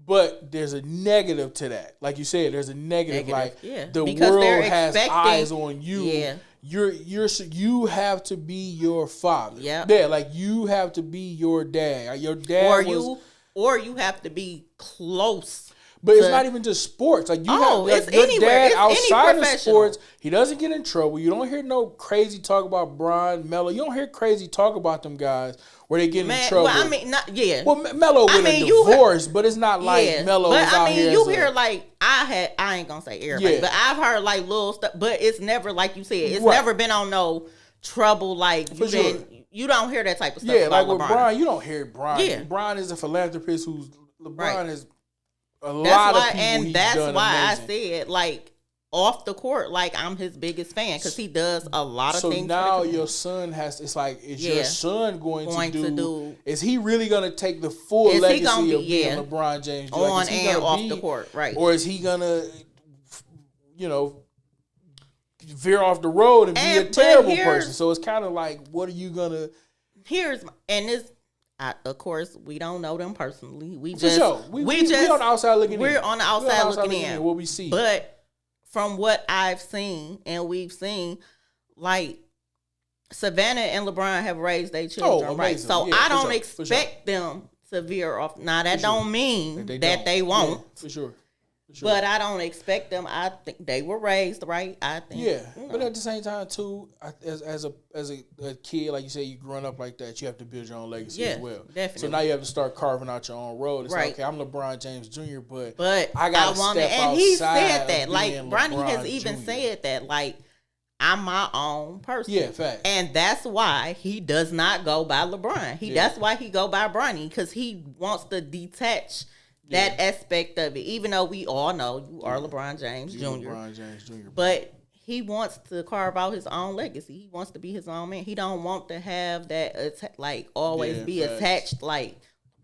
but there's a negative to that. Like you said, there's a negative. Like, the world has eyes on you. Yeah. You have to be your father. Yeah. Like, you have to be your dad. Your dad or you have to be close. But it's not even just sports. Like, it's your dad outside of sports, he doesn't get in trouble. You don't hear no crazy talk about Bron, Melo. You don't hear crazy talk about them guys where they get in trouble. Well, I mean, Well, Melo with a divorce, but it's not like Melo is out here. But, you hear, like, I ain't going to say everybody, but I've heard, like, little stuff. But it's never, like you said, it's never been on no trouble. Like, you don't hear that type of stuff about like LeBron. With Bron, you don't hear Bron. Yeah. Bron is a philanthropist LeBron is a lot of people. And that's why I said, like, off the court, like, I'm his biggest fan, because he does a lot of things. So now your son is your son going to do? Is he really going to take the full legacy of being LeBron James Jr.? On and off the court, right? Or is he going to, veer off the road and be a terrible person? So it's kind of like, what are you going to... of course, we don't know them personally. We're on the outside looking in. We're on the outside looking in. What we see. But from what I've seen and we've seen, like, Savannah and LeBron have raised their children, right? So I don't expect them to veer off. Now, that don't mean that they won't. Yeah, for sure. But I don't expect them. I think they were raised right. I think. Yeah, but at the same time too, as a kid, like you say, you growing up like that, you have to build your own legacy as well. Definitely. So now you have to start carving out your own road. It's like, okay, I'm LeBron James Jr., but I gotta step outside. And he said that. Like, Bronny has even said that. Like, I'm my own person. Yeah, fact. And that's why he does not go by LeBron. That's why he go by Bronny, because he wants to detach that aspect of it, even though we all know you are LeBron James Jr. LeBron James Jr. But he wants to carve out his own legacy. He wants to be his own man. He don't want to have that always be attached, like,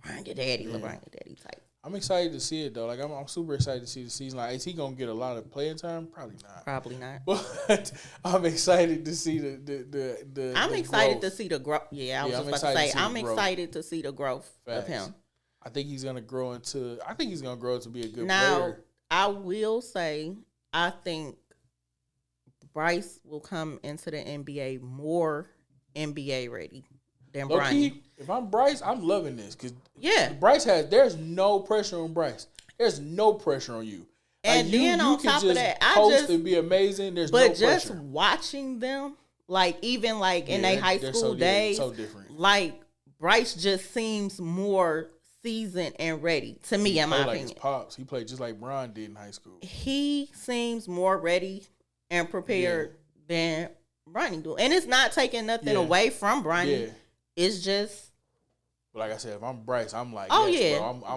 LeBron your daddy, LeBron your daddy type. I'm excited to see it though. Like, I'm super excited to see the season. Like, is he gonna get a lot of playing time? Probably not. But I'm excited to see the I'm excited to see the growth. Yeah, I was just about to say I'm excited to see the growth of him. I think he's gonna grow to be a good player. Now, I will say, I think Bryce will come into the NBA more NBA ready than Bronny. If I'm Bryce, I'm loving this, because there's no pressure on Bryce. There's no pressure on you. And then on top of that, and be amazing. There's no pressure. But just watching them, like, even like in their high school days, so different. Like, Bryce just seems more seasoned and ready to me, in my opinion. His pops. He played just like Bron did in high school. He seems more ready and prepared than Bronny do. And it's not taking nothing away from Bronny. Yeah. It's just, but like I said, if I'm Bryce, I'm like, bro,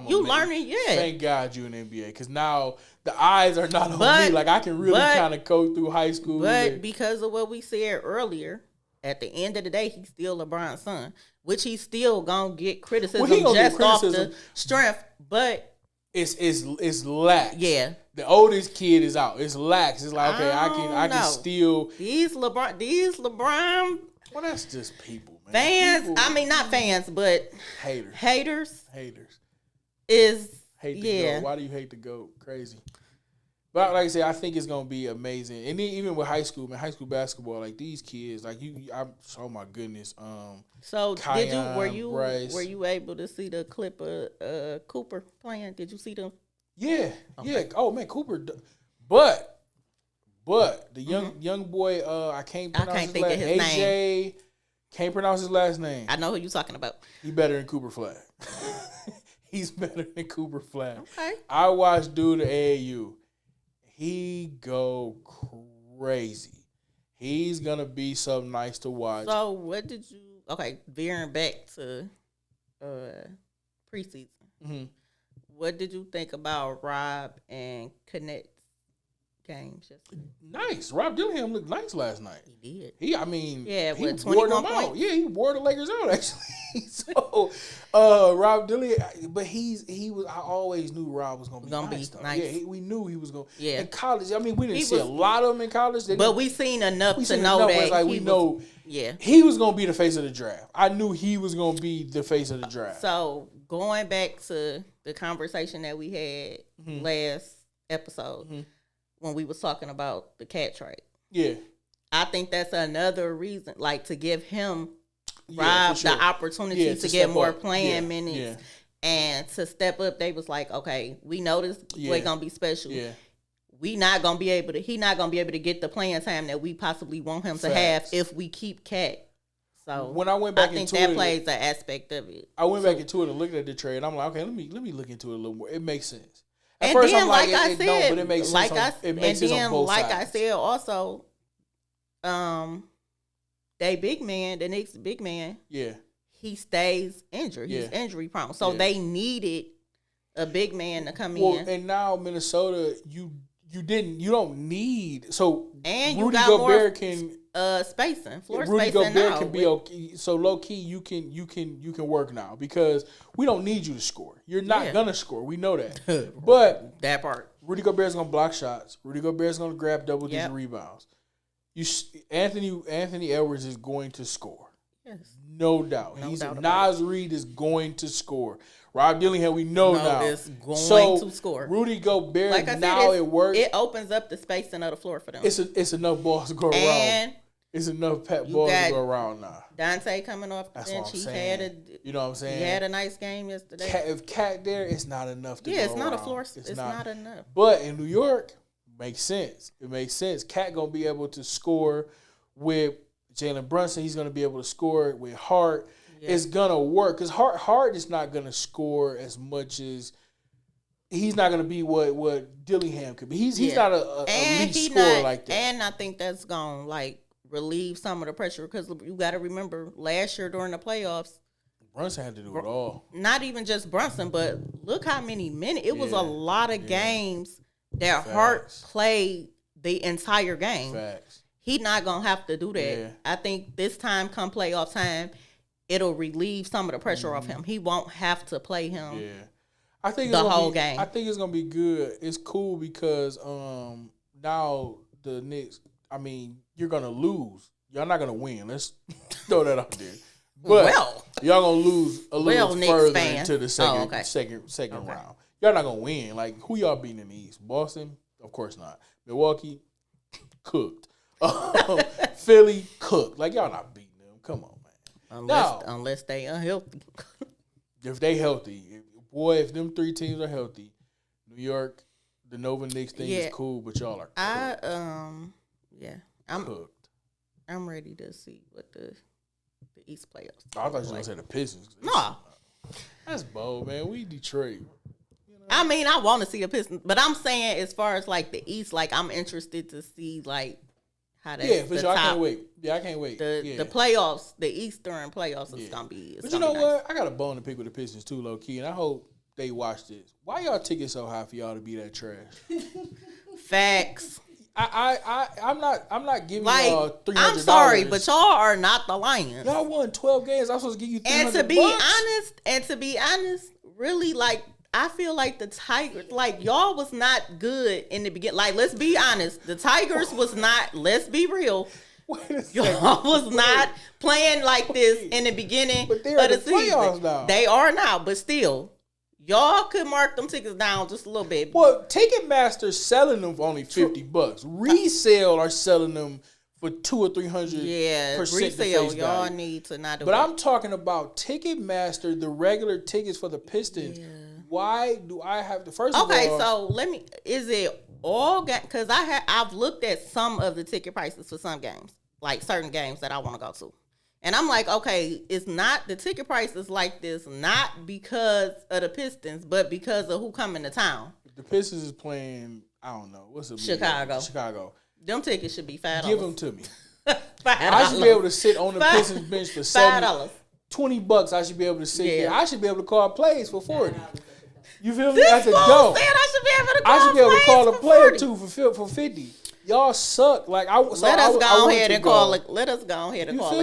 you learning, Thank God you in the NBA, because now the eyes are not on me. Like, I can really kind of go through high school. But because of what we said earlier, at the end of the day, he's still LeBron's son, which he's still gonna get criticism off the strength, but it's lax. Yeah, the oldest kid is out. It's lax. It's like, okay, I can still these LeBron. Well, that's just people, man. Fans. People, I mean, not fans, but haters. Is hate the GOAT. Why do you hate the GOAT? Crazy. But like I said, I think it's gonna be amazing. And then even with high school basketball, like these kids, like oh my goodness. So Kion, were you able to see the clip of Cooper playing? Did you see them? Yeah, okay. Yeah. Oh man, Cooper. But the young boy, I can't pronounce his last name. AJ. Can't pronounce his last name. I know who you're talking about. He better than Cooper Flag. He's better than Cooper Flag. Okay. I watched dude at AAU. He go crazy. He's gonna be something nice to watch. So what did you? Okay, veering back to preseason. Mm-hmm. What did you think about Rob and Connect's games yesterday? Nice. Rob Dillingham looked nice last night. He did. He wore them out. Points? Yeah, he wore the Lakers out actually. So Rob Dillingham, but he was. I always knew Rob was gonna be nice. Yeah, we knew he was gonna. Yeah. In college, I mean, we didn't see a lot of them in college, but we seen enough to know that like we know. Yeah, he was gonna be the face of the draft. I knew he was gonna be the face of the draft. So going back to the conversation that we had last episode when we was talking about the cat trade. Yeah, I think that's another reason, like to give him. Rob the opportunity to get more playing minutes and to step up. They was like, okay, we know this boy gonna be special. Yeah. He not gonna be able to get the playing time that we possibly want him to have if we keep Cat. So when I went back I think that plays an aspect of it. I went back into it and looked at the trade. I'm like, okay, let me look into it a little more. It makes sense. At and first then, I'm like I said, but it makes sense. It makes sense on both sides. I said, also, they big man, the Knicks big man. Yeah. He stays injured. He's injury prone. So they needed a big man to come in. And now Minnesota, you don't need and Rudy got Gobert can spacing. Rudy Gobert can be okay. So low key you can work now because we don't need you to score. You're not gonna score. We know that. But that part. Rudy Gobert's gonna block shots. Rudy Gobert's gonna grab double-digit rebounds. Anthony Edwards is going to score. Yes. No doubt. Naz Reid is going to score. Rob Dillingham, we know now. Is going to score. Rudy Gobert, like I said, it works. It opens up the spacing of the floor for them. It's enough balls to go around. It's enough balls to go around now. Dante coming off the bench. You know what I'm saying? He had a nice game yesterday. If Cat there, it's not enough to go around. It's not a floor. It's not enough. But in New York, makes sense. It makes sense. Cat gonna be able to score with Jalen Brunson. He's gonna be able to score with Hart. Yeah. It's gonna work because Hart is not gonna score as much as he's not gonna be what Dillingham could be. He's not a elite scorer like that. And I think that's gonna relieve some of the pressure because you got to remember last year during the playoffs. Brunson had to do it all. Not even just Brunson, but look how many minutes. It was a lot of games that Hart played the entire game. Facts. He's not going to have to do that. Yeah. I think this time, come playoff time, it'll relieve some of the pressure off him. He won't have to play him I think the whole game. I think it's going to be good. It's cool because now the Knicks, I mean, you're going to lose. Y'all not going to win. Let's throw that out there. But y'all going to lose a little further into the second round. Y'all not going to win. Like, who y'all beating in the East? Boston? Of course not. Milwaukee? Cooked. Philly? Cooked. Like, y'all not beating them. Come on, man. Unless they unhealthy. If they healthy. If them three teams are healthy, New York, the Nova Knicks thing is cool, but y'all are cooked. I'm cooked. I'm ready to see what the East playoffs. I thought you were going to say the Pistons. No. That's bold, man. We Detroit. I mean, I want to see the Pistons, but I'm saying as far as the East, I'm interested to see how that. Yeah, for sure. I can't wait. Yeah, I can't wait. The playoffs, the Eastern playoffs is gonna be. But you know what? I got a bone to pick with the Pistons too, low key, and I hope they watch this. Why y'all tickets so high for y'all to be that trash? Facts. I'm not giving like, y'all $300. I'm sorry, but y'all are not the Lions. Y'all won 12 games. I'm supposed to give you $300. And to be honest, really, like, I feel like the Tigers, like, y'all was not good in the beginning. Like, let's be honest, the Tigers was not. Let's be real. Y'all was not playing like this in the beginning of the season. Now. They are now, but still. Y'all could mark them tickets down just a little bit. Well, Ticketmaster's selling them for only $50. Resale are selling them for $200 or $300. Yeah, resale. Y'all need to not do. But I'm talking about Ticketmaster, the regular tickets for the Pistons. Yeah. Why do I have the first? Okay, of all, so is it all? Because I've looked at some of the ticket prices for some games, like certain games that I want to go to. And I'm like, okay, it's not the ticket price is like this, not because of the Pistons, but because of who coming to town. If the Pistons is playing, I don't know, what's it? Chicago. Them tickets should be $5. Give them to me. $5. I should be able to sit on the Pistons bench for $7. $20. I should be able to sit there. I should be able to call plays for $40. You feel me? This fool said I should be able to call a play or two for $50. Y'all suck. Like let us go ahead and call a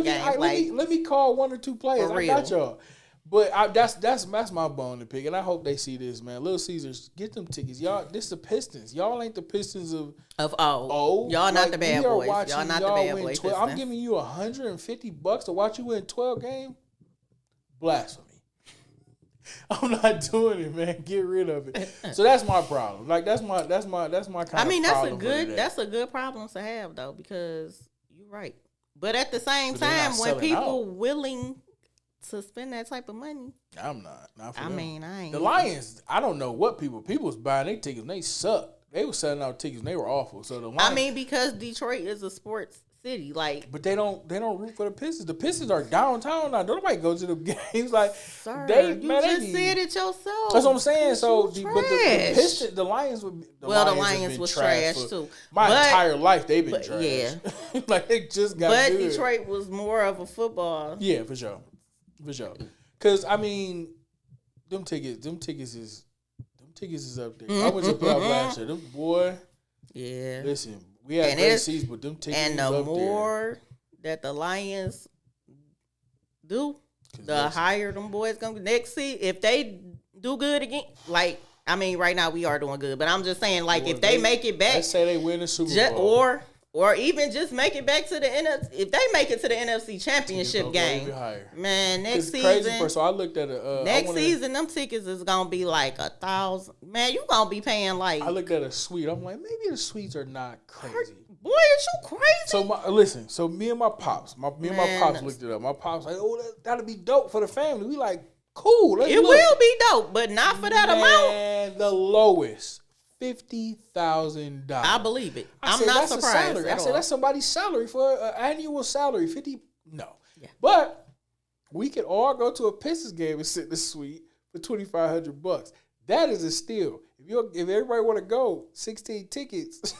game. Let me call one or two players. I got y'all. But that's my bone to pick, and I hope they see this, man. Little Caesars, get them tickets, y'all. This is the Pistons. Y'all ain't the Pistons of old. Y'all not the bad boys. Y'all not the bad boys. I'm giving you $150 to watch you win 12 games. Blasphemy. I'm not doing it, man. Get rid of it. So that's my problem. Like that's my kind of problem. I mean, that's a good problem to have though, because you're right. But at the same time, when people willing to spend that type of money, I'm not. I mean, I ain't. The Lions, I don't know what people was buying their tickets. And they suck. They were selling out tickets and they were awful. So the Lions, I mean, because Detroit is a sports city, like, but they don't root for the Pistons. The Pistons are downtown now. Don't nobody go to the games. Like, sir, you just said it yourself. That's what I'm saying. So, but the Pistons, the Lions would. The Lions was trash too. My entire life they've been trash. Yeah, like they just got. But good. Detroit was more of a football. Yeah, for sure. Because I mean, them tickets is up there. I went to playoff last year. Them boy. Yeah. Listen. We had great seasons, but them tickets and the more that the Lions do, the higher them boys gonna be. Next season, if they do good again, like, I mean, right now we are doing good, but I'm just saying, like, if they make it back, let's say they win the Super Bowl, or even just make it back to the NFC. If they make it to the NFC Championship game, man, next season. So I looked at next season, them tickets is gonna be like $1,000. Man, you gonna be paying like. I looked at a suite. I'm like, maybe the suites are not crazy. Boy, is you crazy? So So me and my pops, looked it up. My pops like, oh, that'll be dope for the family. We like, cool. It will be dope, but not for that amount. And the lowest. $50,000. I believe it. I'm not surprised. I said that's somebody's salary for an annual salary. 50. No. Yeah. But we could all go to a Pistons game and sit in the suite for $2,500. That is a steal. If everybody want to go, 16 tickets,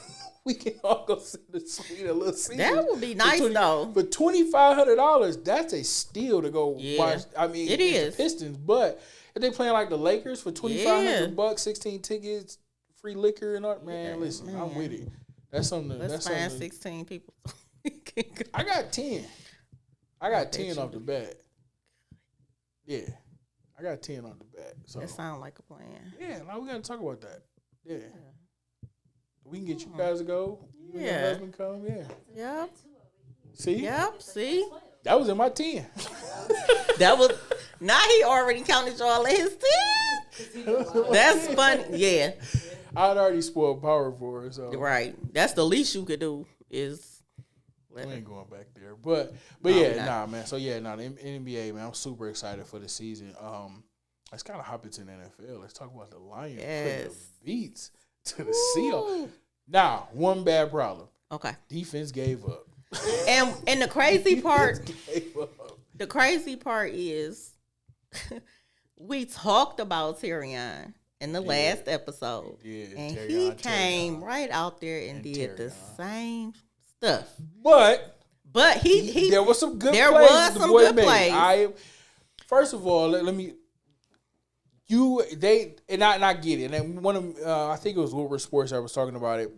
we can all go sit in the suite a little season. That would be nice though. For $2,500, that's a steal to go watch. I mean, it is the Pistons, but if they playing like the Lakers for $2,500, 16 tickets. Free liquor and all, man. Listen, I'm with it. That's something. Let's find 16 people. I got 10. I got 10 off the bat. Yeah, I got 10 off the bat. So that sounds like a plan. Yeah, now we gotta talk about that. Yeah, we can get you guys to go. You and your husband come. Yeah. Yep. See. Yep. See. That was in my 10. That was. Now he already counted y'all in his 10. That's funny. Yeah. I'd already spoiled power for her, so right. That's the least you could do is. We ain't going back there, but nah, man. So the NBA, man. I'm super excited for the season. Let's kind of hop into the NFL. Let's talk about the Lions putting the beats to the Seahawks. Now, one bad problem. Okay. Defense gave up. And the crazy part, is, we talked about Tyrion in the last episode. Yeah, and he came right out there and did the same stuff. But he there was some good plays. There was some good plays. First of all, let me. I get it. And one of I think it was Wilbur Sports that was talking about it.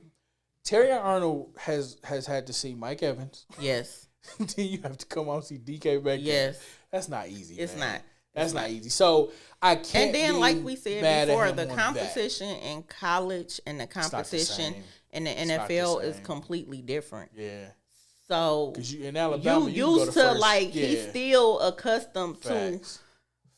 Terry Arnold has had to see Mike Evans. Yes. Then you have to come out and see DK Metcalf. Yes. That's not easy. It's man. not. That's not easy. So I can't. And then, like we said before, the that. competition in college and the competition in the NFL is completely different. Yeah. So because in Alabama, you used to like he's still accustomed to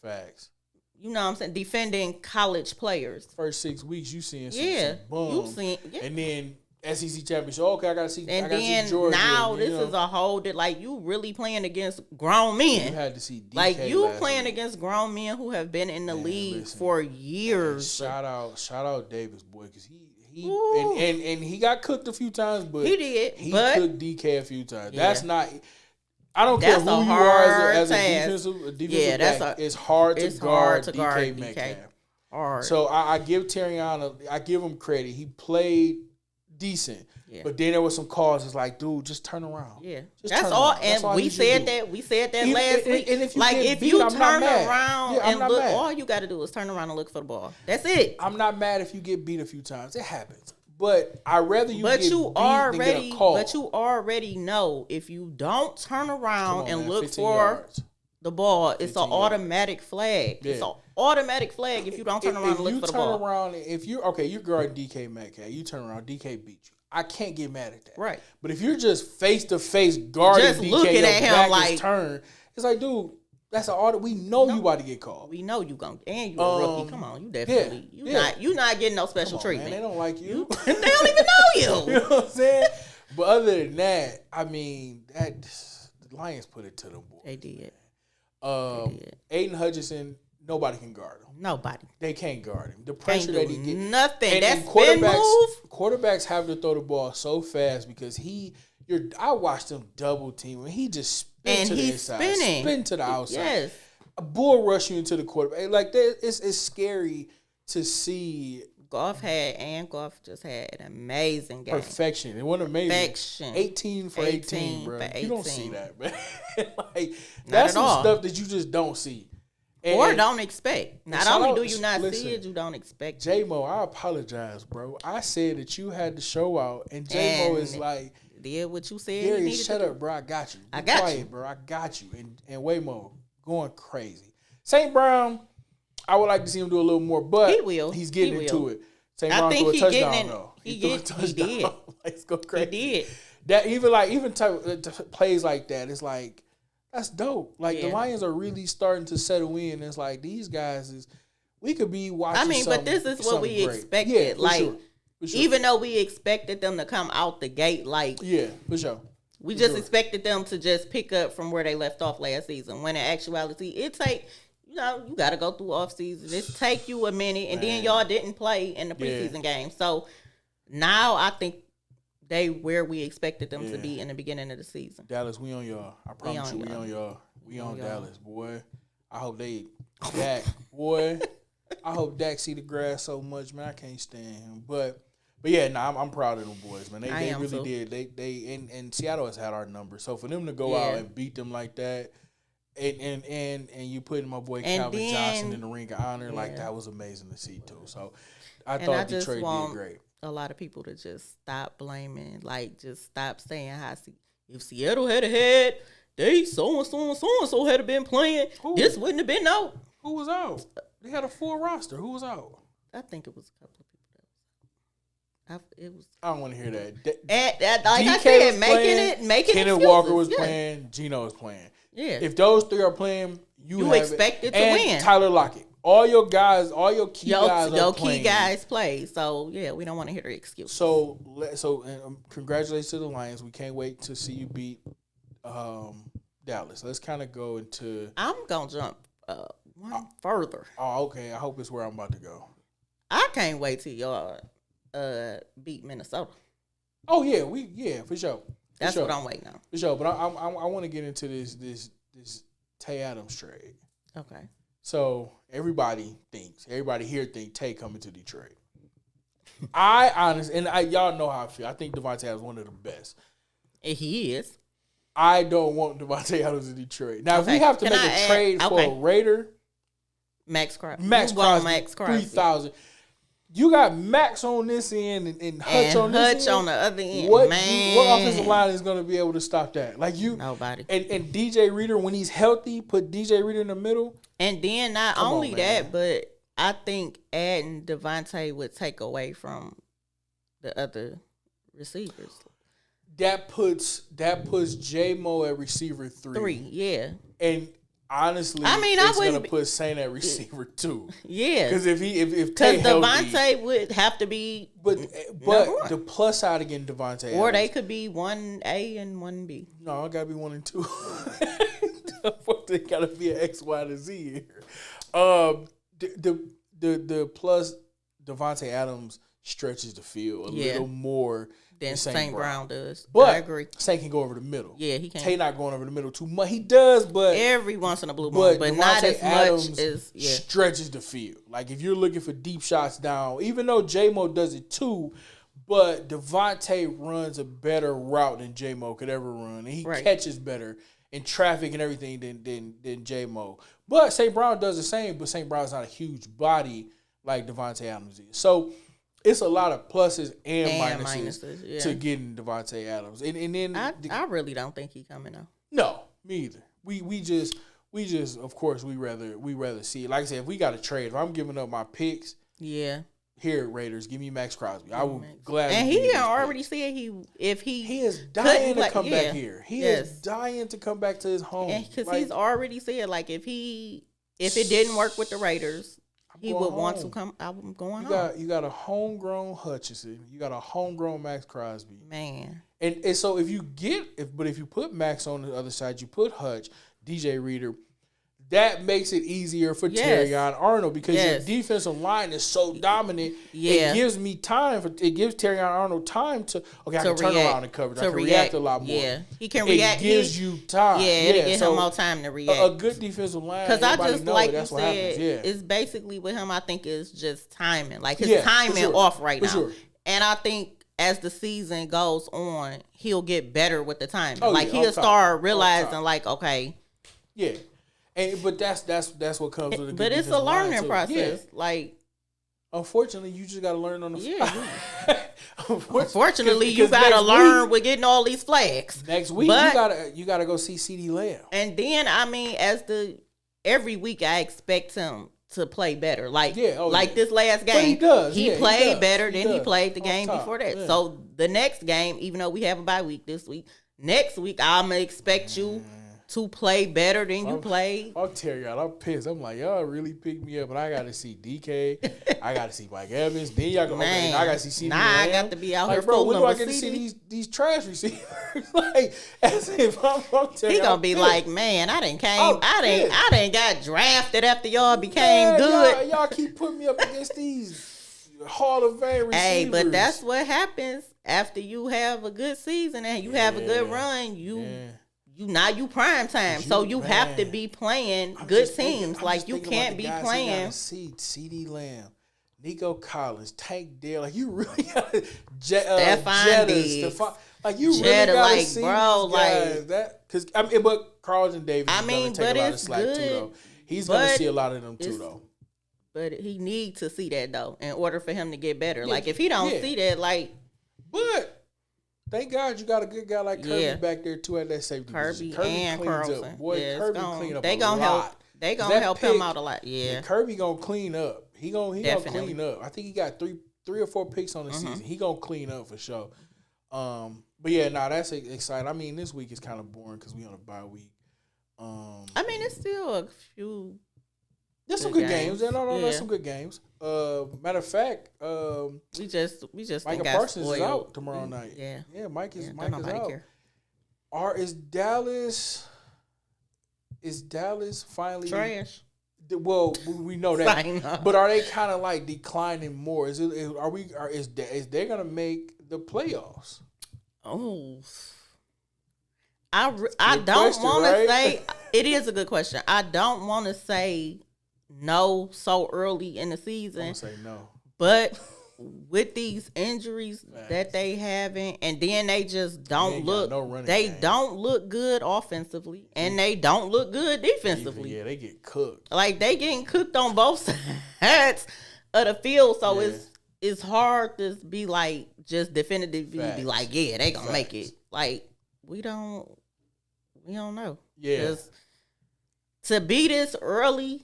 facts. You know what I'm saying? Defending college players. First 6 weeks, you seeing some boom, and then SEC championship. Okay, I gotta see. And then Georgia, now this is a whole like you really playing against grown men. You had to see DK like you playing against grown men who have been in the league for years. Shout out Davis, boy, because and he got cooked a few times, but he cooked DK a few times. Yeah. That's not. I don't care who you are as a defensive back. It's hard to guard DK Metcalf. Hard. So I give Terriana, I give him credit. He played decent. Yeah. But then there was some calls. It's like, dude, just turn around. Yeah, that's all. And we said that. We said that last week. And if you turn around and look, all you got to do is turn around and look for the ball. That's it. I'm not mad if you get beat a few times. It happens. But I'd rather you get beat than get a call. But you already know if you don't turn around and look for the ball, it's an automatic flag. Yeah. It's an automatic flag if you don't turn around and look for the ball. If you're guarding DK Metcalf, you turn around, DK beat you. I can't get mad at that. Right. But if you're just face to face guarding just DK, looking your at him back like is turned, it's like, dude, that's an order. We know you about to get called. We know you gonna, and you a rookie. Come on, you definitely you not getting no special treatment. Man, they don't like you. They don't even know you. You know what I'm saying? But other than that, I mean, the Lions put it to them, boys. They did. Aiden Hutchinson, nobody can guard him. Nobody. They can't guard him. The pressure that he gets. Nothing. That's spin move. Quarterbacks have to throw the ball so fast because I watched him double team and he just spin to the inside, spin to the outside. Yes. A bull rush you into the quarterback. Like that, it's scary to see. Goff just had an amazing game. Perfection. It wasn't amazing. Perfection. 18 for 18, bro. You don't see that, man. Like Not that's at some all. stuff that you just don't see. Or don't expect. Not only do you not see it, you don't expect it. J-Mo, I apologize, bro. I said that you had to show out, and J-Mo is like, did what you said. Gary, shut up, bro. I got you. I got you, bro. I got you. And Waymo going crazy. St. Brown, I would like to see him do a little more, but he will. He's getting into it. St. Brown threw a touchdown though. He threw a touchdown. He did. Let's go crazy. He did. That even plays like that, it's like. That's dope. Like the Lions are really starting to settle in. It's like these guys we could be watching. I mean, but this is what we expected. Yeah, like sure. even though we expected them to come out the gate, like for sure. We just expected them to just pick up from where they left off last season. When in actuality, it take you got to go through off season. It take you a minute, and then y'all didn't play in the preseason game. So now I think. They where we expected them to be in the beginning of the season. Dallas, we on y'all. I promise we on y'all. We on Dallas, boy. I hope Dak, boy. I hope Dak see the grass so much, man. I can't stand him. But yeah, I'm proud of them boys, man. They really did. They and Seattle has had our number. So for them to go out and beat them like that, and you putting my boy Calvin Johnson in the ring of honor, like that was amazing to see too. So I thought Detroit did great. A lot of people to just stop blaming, like just stop saying how if Seattle had they so and so had been playing, this wouldn't have been out. Who was out? They had a full roster. Who was out? I think it was a couple of people that was out. I don't want to hear that. Like I said, making Kenneth Walker was playing. Geno was playing. Yeah. If those three are playing, you expected to win. Tyler Lockett. All your guys, all your key guys are playing. Key guys play. So, we don't want to hear their excuses. So congratulations to the Lions. We can't wait to see you beat Dallas. Let's kind of go into... I'm going to jump one further. Oh, okay. I hope it's where I'm about to go. I can't wait till y'all beat Minnesota. Oh, yeah. For sure. That's what I'm waiting on. For sure. But I want to get into this Tay Adams trade. Okay. So everybody here think Tay coming to Detroit. I honestly, y'all know how I feel. I think Devontae Adams is one of the best. And he is. I don't want Devontae Adams in Detroit. Now, if we have to make a trade for a Raider, Max Crosby. 3,000. You got Max on this end and Hutch on this end. On the other end. What Man. offensive line is going to be able to stop that? Like nobody. And DJ Reader, when he's healthy, put DJ Reader in the middle. And then not only that, but I think adding Devontae would take away from the other receivers. That puts J-Mo at receiver 3. Yeah. And honestly, I mean, it's going to put Saint at receiver 2. Yeah. Because if Devontae would have to be but the plus side of getting Devontae or they could be 1A and 1B. No, it got to be 1 and 2. They got to be an X, Y, to Z here. The plus Devontae Adams stretches the field a little more than St. Brown does. But I agree. St. can go over the middle. Yeah, he can. Tay not going over the middle too much. He does, but every once in a blue moon, but not as Adams much as stretches the field. Like if you're looking for deep shots down, even though J-Mo does it too, but Devontae runs a better route than J-Mo could ever run, and he catches better in traffic and everything than J-Mo. But St. Brown does the same, but St. Brown's not a huge body like Devontae Adams is. So it's a lot of pluses and minuses to getting Devontae Adams. And then I really don't think he's coming out. No, me either. We just of course we rather see it. Like I said, if we got to trade, if I'm giving up my picks, here Raiders, give me Max Crosby. I would gladly. And he already said he is dying to come back here. He is dying to come back to his home because he's already said like if it didn't work with the Raiders, he would want to come. I'm going home. You got a homegrown Hutchinson. You got a homegrown Max Crosby. Man. And so if you put Max on the other side, you put Hutch, DJ Reader. That makes it easier for Terrion Arnold because your defensive line is so dominant. It gives me time it gives Terrion Arnold time to I can turn around and cover. I can react a lot more. Yeah, he can react. It gives you time. It gives him more time to react. A good defensive line. Because I just like you said, it's basically with him. I think is just timing, like his timing off right now. Sure. And I think as the season goes on, he'll get better with the timing. He'll start realizing, like, okay, but that's what comes with it. But it's a learning process. Yeah. Like, unfortunately, you just got to learn on the fly. Unfortunately, you got to learn with getting all these flags. Next week, you gotta go see CeeDee Lamb. And then, I mean, every week, I expect him to play better. Like, this last game, he does. He played better than he played the game before that. Yeah. So the next game, even though we have a bye week this week, next week I'm gonna expect you to play better than you played. I'll tell y'all, I'm pissed. I'm like, y'all really picked me up, but I got to see DK. I got to see Mike Evans. Then y'all go, I got to see CeeDee Lamb. I got to be out here bro, when do I get to see these trash receivers? Like, as if I'm telling he gonna be like, man, I didn't got drafted after y'all became good. Y'all keep putting me up against these Hall of Fame receivers. Hey, but that's what happens after you have a good season and you have a good run. You prime time, so you have to be playing good teams. Like you can't be playing. CeeDee Lamb, Nico Collins, Tank Dell. Like you really got Stephon Diggs. Like you really got to see bro, these guys. That but Carlton Davis. I mean, take a lot of slack too, though. He's gonna see a lot of them too, though. But he needs to see that though in order for him to get better. Like if he don't see that, like, but. Thank God you got a good guy like Kirby back there too at that safety position. Kirby and Carlson. Boy, Kirby clean up they gonna help. They gonna help him out a lot. Yeah. Kirby gonna clean up. He gonna clean up. I think he got three or four picks on the season. He gonna clean up for sure. But yeah, that's exciting. I mean, this week is kind of boring because we on a bye week. I mean, it's still a few. There's some good games. There's some good games. Matter of fact, we just Micah Parsons is out tomorrow night. Yeah, Mike is out. Is Dallas finally trash? Well, we know that, but are they kind of like declining more? Is they gonna make the playoffs? Oh, I don't want to say it is a good question. I don't want to say no so early in the season. I'm gonna say no. But with these injuries that they having, and then they just don't look. Don't look good offensively, and they don't look good defensively. Yeah, they get cooked. Like they getting cooked on both sides of the field. So it's hard to be like just definitively Facts. be like, yeah, they gonna make it. Like we don't know. Yeah. 'Cause to be this early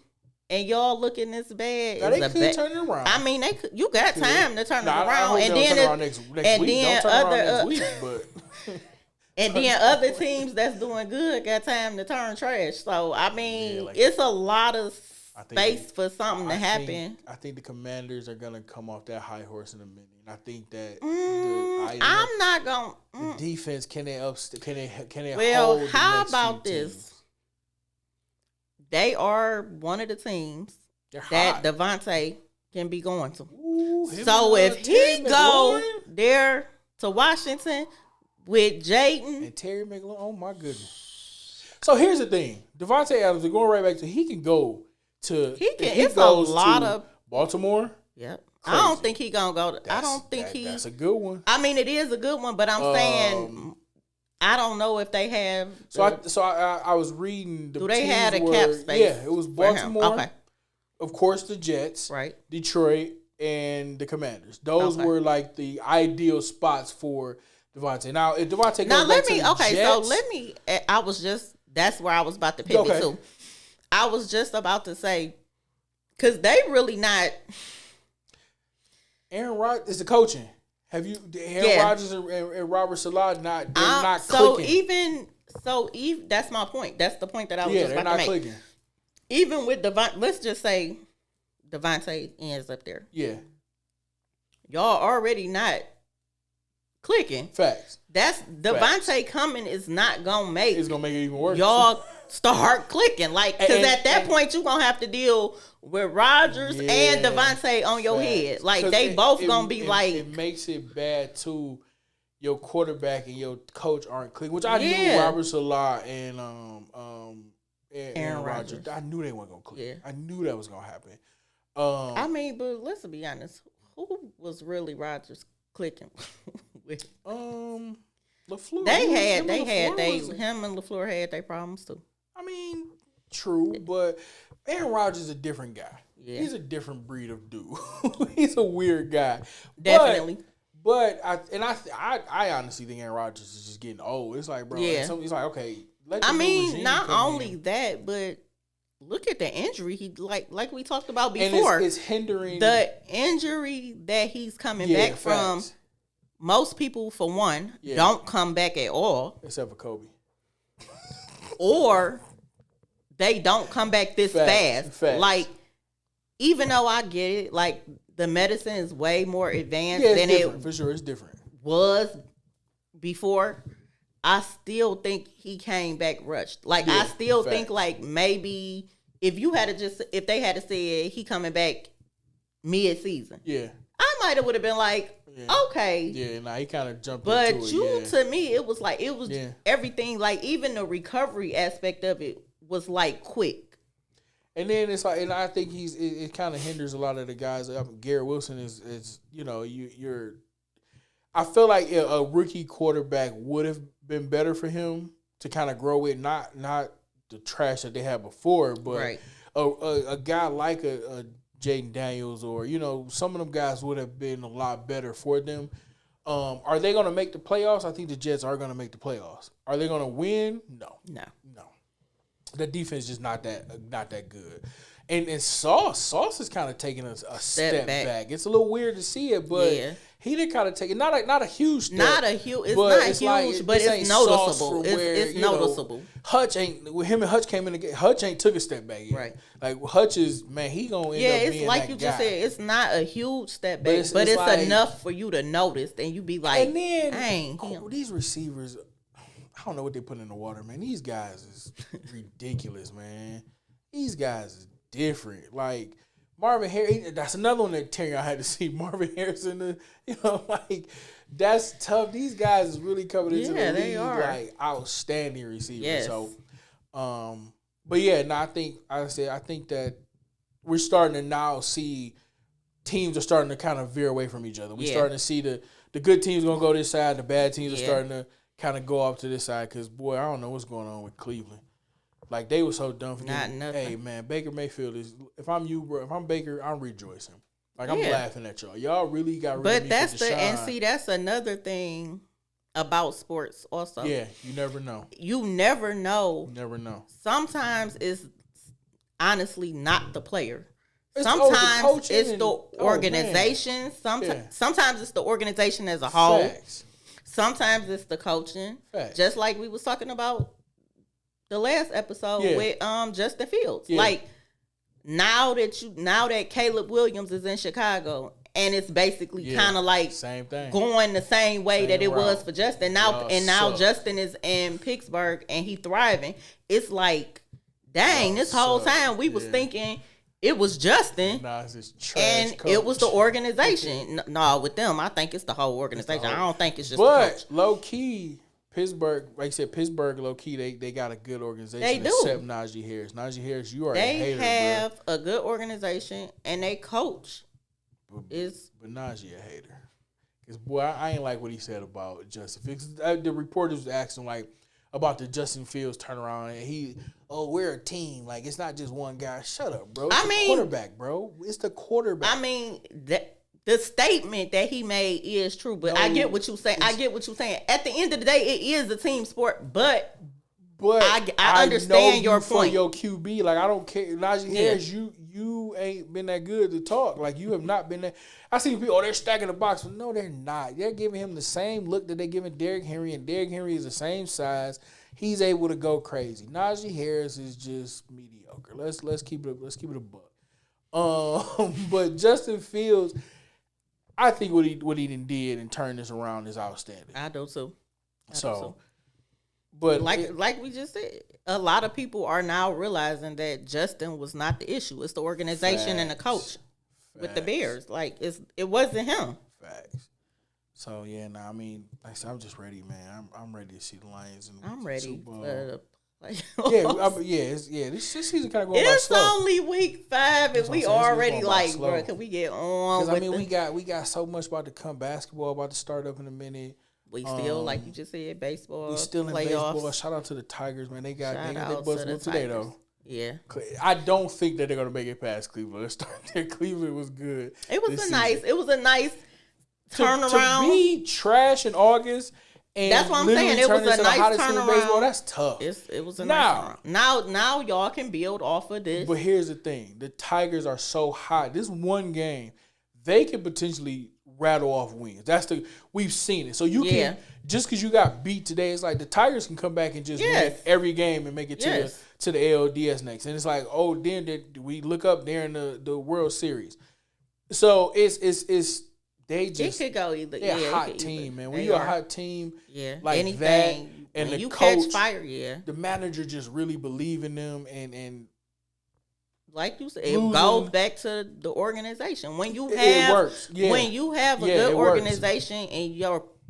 and y'all looking this bad, Now, they could turn it around. I mean, they could. You got time to turn it I around, hope and they'll then turn around next and week. then Don't turn other around next week, but and then other teams that's doing good got time to turn trash. So I mean, like, it's a lot of space for something to happen. I think the Commanders are gonna come off that high horse in a minute. And I think that I'm not gonna. the defense can they Well, hold how the next about few this? teams? They are one of the teams that Devontae can be going to. Ooh, So if he go there to Washington with Jayden and Terry McLaurin, oh my goodness. So here's the thing: Devontae Adams, we're going right back to he can go to. It's a lot of Baltimore. Yep. Crazy. I don't think he gonna go. I don't think That's a good one. I mean, it is a good one, but I'm saying I don't know if they have. I was reading. Do they have a cap space? Yeah, it was Baltimore. Okay. Of course, the Jets, right? Detroit, and the Commanders. Those were like the ideal spots for Devontae. Now, if Devontae goes back to the Jets, I was just. That's where I was about to pivot to. I was just about to say, because they really not. Aaron Rodgers is the coaching. Have you Aaron Rodgers and Robert Saleh not clicking? Even that's my point. That's the point that I was just about to make. Clicking. Even with let's just say Devontae ends up there. Yeah. Y'all already not clicking. Facts. That's Devontae coming is not gonna make. It's gonna make it even worse. Y'all start clicking, like, because at that point you gonna have to deal with Rodgers and Devontae on your head. Like they both gonna be like. It makes it bad too. Your quarterback and your coach aren't clicking, which I knew Robert Saleh and Aaron Rodgers. I knew they weren't gonna click. Yeah. I knew that was gonna happen. I mean, but let's be honest. Who was really Rodgers clicking with? LaFleur. Him and LaFleur had their problems too. I mean, true, but Aaron Rodgers is a different guy. Yeah. He's a different breed of dude. He's a weird guy. Definitely. But I honestly think Aaron Rodgers is just getting old. It's like, bro, it's like, okay. Not only that, but look at the injury. He like we talked about before. And it's hindering the injury that he's coming back from. Most people, for one, don't come back at all, except for Kobe, or they don't come back this fast. Like, even though I get it, like the medicine is way more advanced than it for sure. It's different. Was before. I still think he came back rushed. Like I still think like maybe if they had to say he coming back mid season, I might have would have been like, okay, he kind of jumped. But into it, to me, it was everything. Like even the recovery aspect of it was like quick. And then it's like, and I think it kind of hinders a lot of the guys. Garrett Wilson is you're. I feel like a rookie quarterback would have been better for him to kind of grow it, not the trash that they had before, but a guy like a Jaden Daniels or some of them guys would have been a lot better for them. Are they going to make the playoffs? I think the Jets are going to make the playoffs. Are they going to win? No. The defense is just not that good. And Sauce is kind of taking a step back. It's a little weird to see it, but he did kind of take it. Not a huge step. It's not huge, but it's noticeable. It's noticeable. Hutch ain't with him and Hutch came in again. Hutch ain't took a step back yet. Right. Like Hutch is he gonna end up being it's like you just said. It's not a huge step back, but it's like, enough for you to notice, and you be like, and then these receivers. I don't know what they put in the water, man. These guys is ridiculous, man. These guys is different. Like Marvin Harrison, that's another one that Terry I had to see. Marvin Harrison, that's tough. These guys is really coming into the league like outstanding receivers. Yes. So, but I think that we're starting to now see teams are starting to kind of veer away from each other. We're starting to see the good teams gonna go this side, the bad teams are starting to kind of go off to this side because, boy, I don't know what's going on with Cleveland. Like, they were so dumb for nothing. Hey, man, Baker Mayfield is – if I'm you, bro, if I'm Baker, I'm rejoicing. Like, I'm laughing at y'all. Y'all really got rid but of me that's for Deshaun. and see, that's another thing about sports also. Yeah, you never know. You never know. You never know. Sometimes it's honestly not the player. It's Sometimes the it's the organization. Sometimes it's the organization as a whole. Facts. Sometimes it's the coaching. Facts. Just like we was talking about the last episode with Justin Fields. Yeah. Like now that Caleb Williams is in Chicago and it's basically kind of like same thing, going the same way that it route. was for Justin. Now Justin is in Pittsburgh and he thriving. It's like, dang, this whole time we was thinking it was Justin, it's this trash and coach. it was the organization. No, with them, I think it's the whole organization. I don't think it's just the coach. But low key, Pittsburgh, like I said, Pittsburgh low key, they got a good organization. They do. Except Najee Harris. Najee Harris, you are a hater, They have a good organization, and they coach but Najee a hater. Because, boy, I ain't like what he said about Justin Fields. The reporters was asking, like, about the Justin Fields turnaround, and we're a team. Like, it's not just one guy. Shut up, bro. It's the quarterback, bro. It's the quarterback. I mean, the statement that he made is true, but I get what you're saying. At the end of the day, it is a team sport, but I understand your point. For your QB, like, I don't care. Najee Harris, you ain't been that good to talk. Like, you have not been that. I see people, they're stacking the box. Well, no, they're not. They're giving him the same look that they're giving Derrick Henry, and Derrick Henry is the same size. He's able to go crazy. Najee Harris is just mediocre. Let's keep it a buck. But Justin Fields, I think what he did and turned this around is outstanding. I do too. But like we just said, a lot of people are now realizing that Justin was not the issue. It's the organization and the coach with the Bears. Like it wasn't him. Facts. So I mean, like I said, I'm just ready, man. I'm ready to see the Lions. I'm ready Super Bowl. for the This season kind of going by slow. It's only week 5, and we already like, bro, can we get on? Because I mean, we got so much about to come. Basketball about to start up in a minute. We still, like you just said, baseball. We still in playoffs. baseball. Shout out to the Tigers, man. They got their butts whooped today, though. Yeah. I don't think that they're gonna make it past Cleveland. Let's start there. Cleveland was good. It was a nice turnaround. To be trash in August. And that's what I'm saying. It was a nice turnaround. Baseball, that's tough. It was a nice turnaround. Now y'all can build off of this. But here's the thing: the Tigers are so hot. This one game, they can potentially rattle off wins. We've seen it. So you can, just because you got beat today, it's like the Tigers can come back and just win every game and make it to the ALDS next. And it's like, then we look up there in the World Series. So they just it could go either. They're a hot team, man. When you're a hot team, like anything, that, and when the you coach, catch fire, the manager just really believe in them, and like you said, it goes back to the organization. When you have when you have a good organization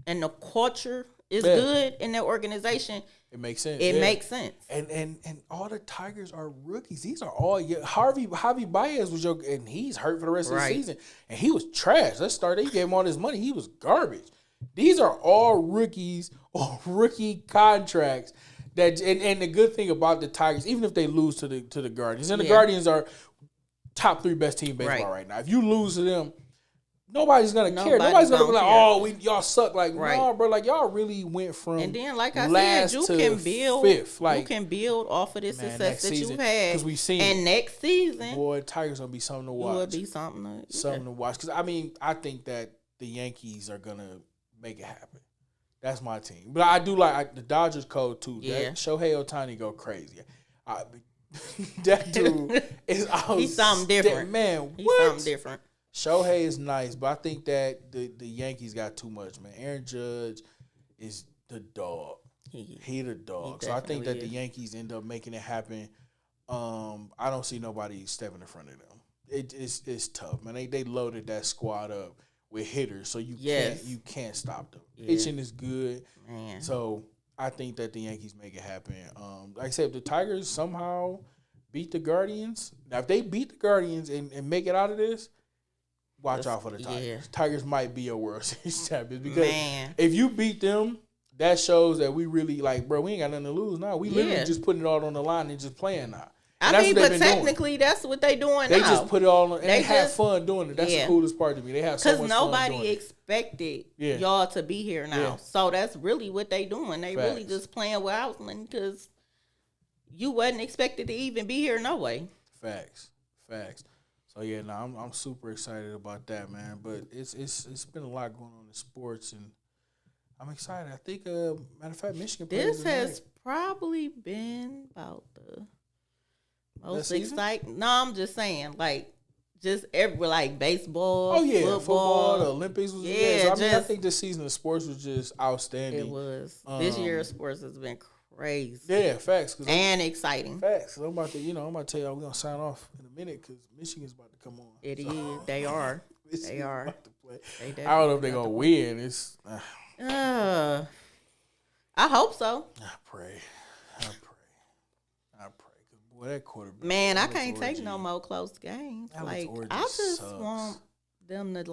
and the culture is good in that organization, it makes sense. It makes sense. And all the Tigers are rookies. These are all Javi Baez was and he's hurt for the rest of the season. And he was trash. Let's start. They gave him all this money. He was garbage. These are all rookies or rookie contracts. And the good thing about the Tigers, even if they lose to the Guardians, and the Guardians are top 3 best team in baseball right now. If you lose to them, nobody's gonna care. Nobody's gonna be like, y'all suck. Like, no, bro. Like, y'all really went from and then, like I said, you can build 5th. Like, you can build off of this success that you've had. Because we've seen and next season, boy, Tigers gonna be something to watch. It would be something to watch. Because I mean, I think that the Yankees are gonna make it happen. That's my team. But I do like the Dodgers code too. Yeah. That Shohei Ohtani go crazy. That dude is he's something different. Man, he's something different. Shohei is nice, but I think that the Yankees got too much, man. Aaron Judge is the dog. He the dog. So I think that the Yankees end up making it happen. I don't see nobody stepping in front of them. It's tough, man. They loaded that squad up with hitters, so you can't stop them. Pitching is good, man. So I think that the Yankees make it happen. Like I said, if the Tigers somehow beat the Guardians, now if they beat the Guardians and make it out of this, watch out for the Tigers. Yeah. Tigers might be a World Series champions because if you beat them, that shows that we really like, bro. We ain't got nothing to lose now. We literally just putting it all on the line and just playing now. I mean, but technically, that's what they doing they now. Just put it all on, and they have fun doing it. That's the coolest part to me. They have so much fun doing it. Because nobody expected y'all to be here now. Yeah. So that's really what they doing. They really just playing with Outland because you wasn't expected to even be here no way. Facts. So yeah, I'm super excited about that, man. But it's been a lot going on in sports, and I'm excited. I think, matter of fact, Michigan plays this has probably been about the most exciting. No, I'm just saying, like, just every baseball. Oh yeah, football, the Olympics was. Yeah, so, I think this season of sports was just outstanding. It was. This year of sports has been crazy. Yeah, facts. And exciting. Facts. I'm about to tell y'all we're gonna sign off in a minute because Michigan's about to come on. It is. They are. They are. About to play. I don't know if they're gonna win. It's. I hope so. I pray. Boy, that quarterback. Man, I can't take no more close games. Like, I just want them to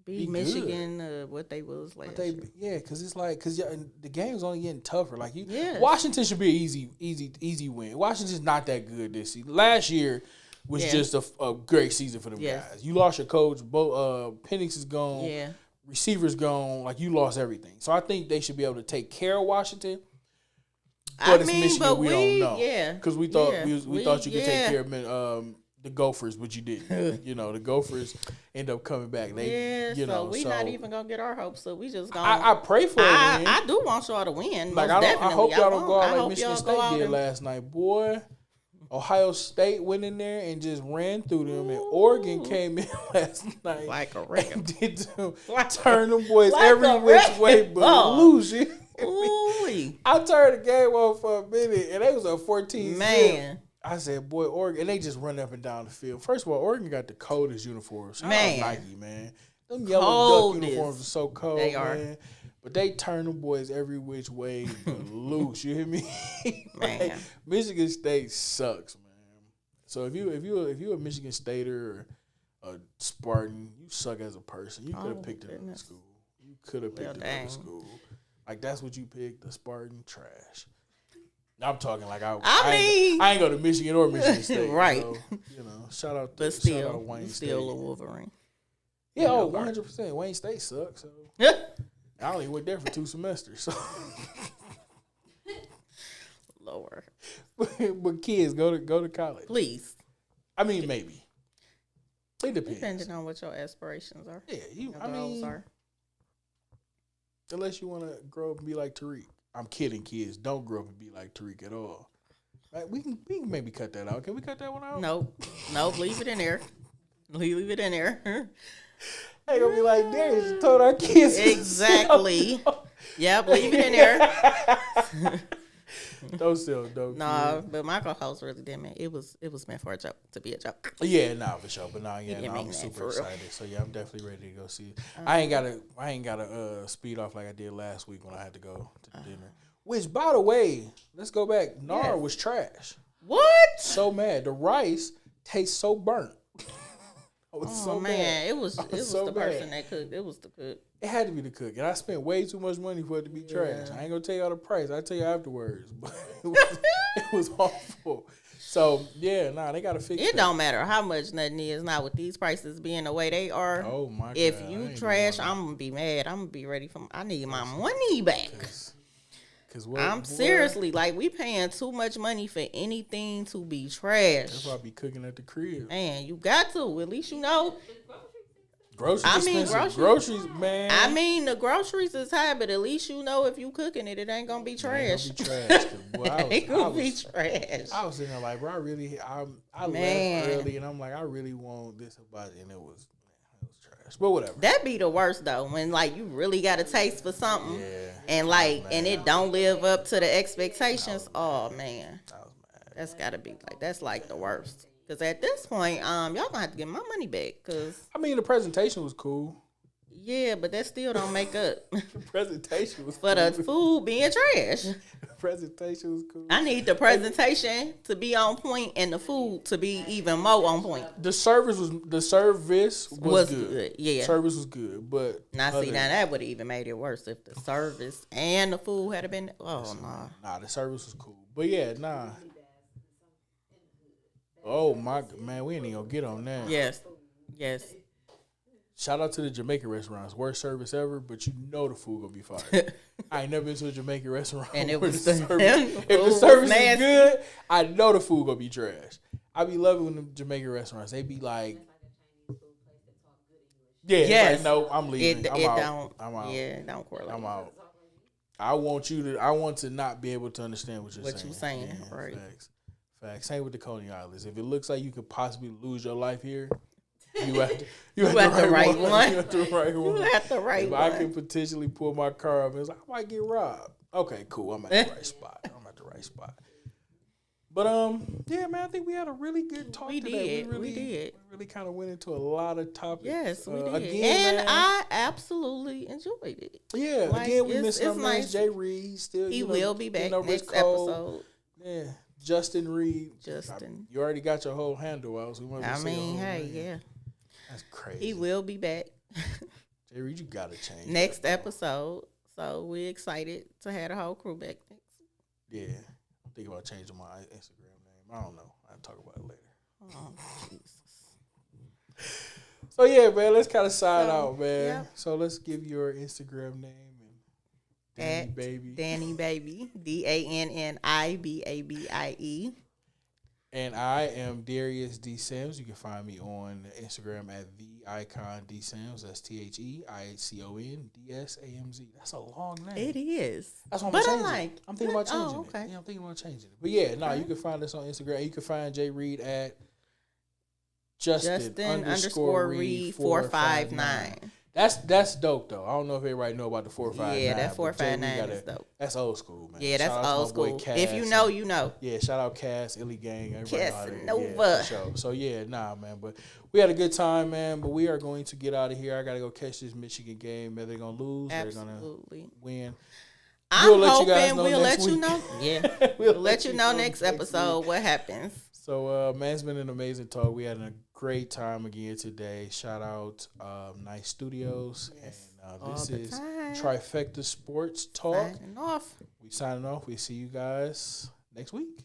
be Michigan, what they was last year. Yeah, because it's the game's only getting tougher. Like Washington should be an easy win. Washington's not that good this season. Last year was just a great season for them guys. You lost your coach. Penix is gone. Yeah. Receivers gone. Like, you lost everything. So I think they should be able to take care of Washington. But it's Michigan, we don't know. Yeah. Because we thought we thought you could take care of the Gophers, but you didn't. The Gophers end up coming back. So we not even gonna get our hopes up. We just gonna. I pray for it. I do want y'all to win. Like, I hope y'all don't go out like Michigan State did last night, boy. Ohio State went in there and just ran through them, and Oregon came in last night like a wreck. Turn them boys every which way but lose it. I turned the game on for a minute, and they was a 14. Man, I said, "Boy, Oregon!" And they just run up and down the field. First of all, Oregon got the coldest uniforms. Shout out Nike, man. Them yellow duck uniforms are so cold, they are. Man. But they turn them boys every which way but loose. You hear me? Man, Michigan State sucks, man. So if you a Michigan Stater or a Spartan, you suck as a person. You could have picked another school. You could have picked another school. Like, that's what you picked, the Spartan trash. I'm talking like I ain't go to Michigan or Michigan State. Right. So, shout out to Wayne State. Still a Wolverine. Yeah, 100%. Wayne State sucks. So. I only went there for 2 semesters. So. Lower. But kids, go to college. Please. I mean, maybe. It depends. Depending on what your aspirations are. Yeah, goals are. Unless you want to grow up and be like Tariq. I'm kidding, kids. Don't grow up and be like Tariq at all. Like, we can maybe cut that out. Can we cut that one out? Nope. Leave it in there. Leave it in there. Ain't gonna be like, Darius told our kids. Exactly. Yep, leave it in there. Don't sell dope. Nah, but my co-host really didn't mean it was meant for a joke, to be a joke. Yeah, for sure. But I'm super excited. So yeah, I'm definitely ready to go see it. I ain't gotta speed off like I did last week when I had to go to the dinner. Which, by the way, let's go back. NAR was trash. What? So mad. The rice tastes so burnt. Man, it was the person that cooked. It was the cook. It had to be the cook, and I spent way too much money for it to be trash. I ain't gonna tell y'all the price. I'll tell you afterwards, but it was awful. So they gotta fix it. It don't matter how much nothing is now with these prices being the way they are. Oh my God! If you trash, I'm gonna be mad. I'm gonna be ready for. I need my money back. Seriously, like, we paying too much money for anything to be trash. That's why I be cooking at the crib. Man, you got to. At least you know. Groceries, man. I mean, the groceries is high, but at least you know if you cooking it, it ain't gonna be trash. It ain't gonna be trash. I was sitting there like, bro, I left early, and I'm like, I really want this about it, and it was trash. But whatever. That be the worst though, when like you really got a taste for something, and and it don't live up to the expectations. Oh man, that's gotta be that's like the worst. Because at this point, y'all gonna have to get my money back. Cause I mean, the presentation was cool. Yeah, but that still don't make up. The presentation was for the food being trash. The presentation was cool. I need the presentation to be on point and the food to be even more on point. The service was good. Yeah, service was good, but now that would have even made it worse if the service and the food had been. Oh nah, the service was cool, but Oh my man, we ain't even gonna get on that. Yes. Yes. Shout out to the Jamaican restaurants. Worst service ever, but you know the food gonna be fire. I ain't never been to a Jamaican restaurant And it where was the the service, food if the was service is nasty. good, I know the food gonna be trash. I be loving when the Jamaican restaurants, they be like, yeah, it's Yes. like, no, I'm leaving. I'm out. Don't. I'm out. Yeah, it don't correlate. I'm out. I want to not be able to understand what you're saying. What you saying, Yeah, right. Facts. Same with the Coney Islands. If it looks like you could possibly lose your life here, you have the right one. You have the right one. You have the right If one. I can potentially pull my car up and it's like, I might get robbed. Okay, cool. I'm at the right spot. But yeah, man, I think we had a really good talk today. We did. We really kind of went into a lot of topics. Yes, we did. Again, and man, I absolutely enjoyed it. Yeah, Like, again, we missed it's our man nice. Jay Reed. Still, He you know, will be back getting over his next cold. episode. Yeah, Justin Reed. Justin. You already got your whole handle out, so we might as well say your whole name. yeah. That's crazy. He will be back Jay Reed, you gotta change. next episode. So we're excited to have the whole crew back next. Yeah, I'm thinking about changing my Instagram name. I don't know. I'll talk about it later. Oh, Jesus. So yeah, man, let's kind of sign out, man. yeah. So let's give your Instagram name and Danny At Baby. Danny Baby. DANNIBABIE. And I am Darius D. Sims. You can find me on Instagram at the icon D Sims. That's THEICONDSAMZ. That's a long name. It is. That's what But I'm I'm changing. I'm thinking about changing oh, okay. it. Yeah, I'm thinking about changing it. But yeah, no, you can find us on Instagram. You can find Jay Reed at Justin underscore Reed 459. That's dope though. I don't know if everybody know about the 459. Yeah, that 459 is dope. That's old school, man. Yeah, that's Shout out to old my boy school. Cass If you know, you know. Yeah, shout out Cass, Illy Gang, everybody. Casanova. Yeah, for sure. So yeah, nah, man. But we had a good time, man. But we are going to get out of here. I gotta go catch this Michigan game. Are they gonna lose? Absolutely. They're gonna win. I'm hoping we'll let you week. know. Yeah. We'll let you know next episode week. what happens. So, man, it's been an amazing talk. We had a great time again today. Shout out Nice Studios. Yes. And this is time. Trifecta Sports Talk. Signing off. We signing off. We see you guys next week.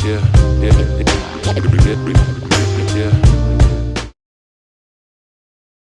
Yeah.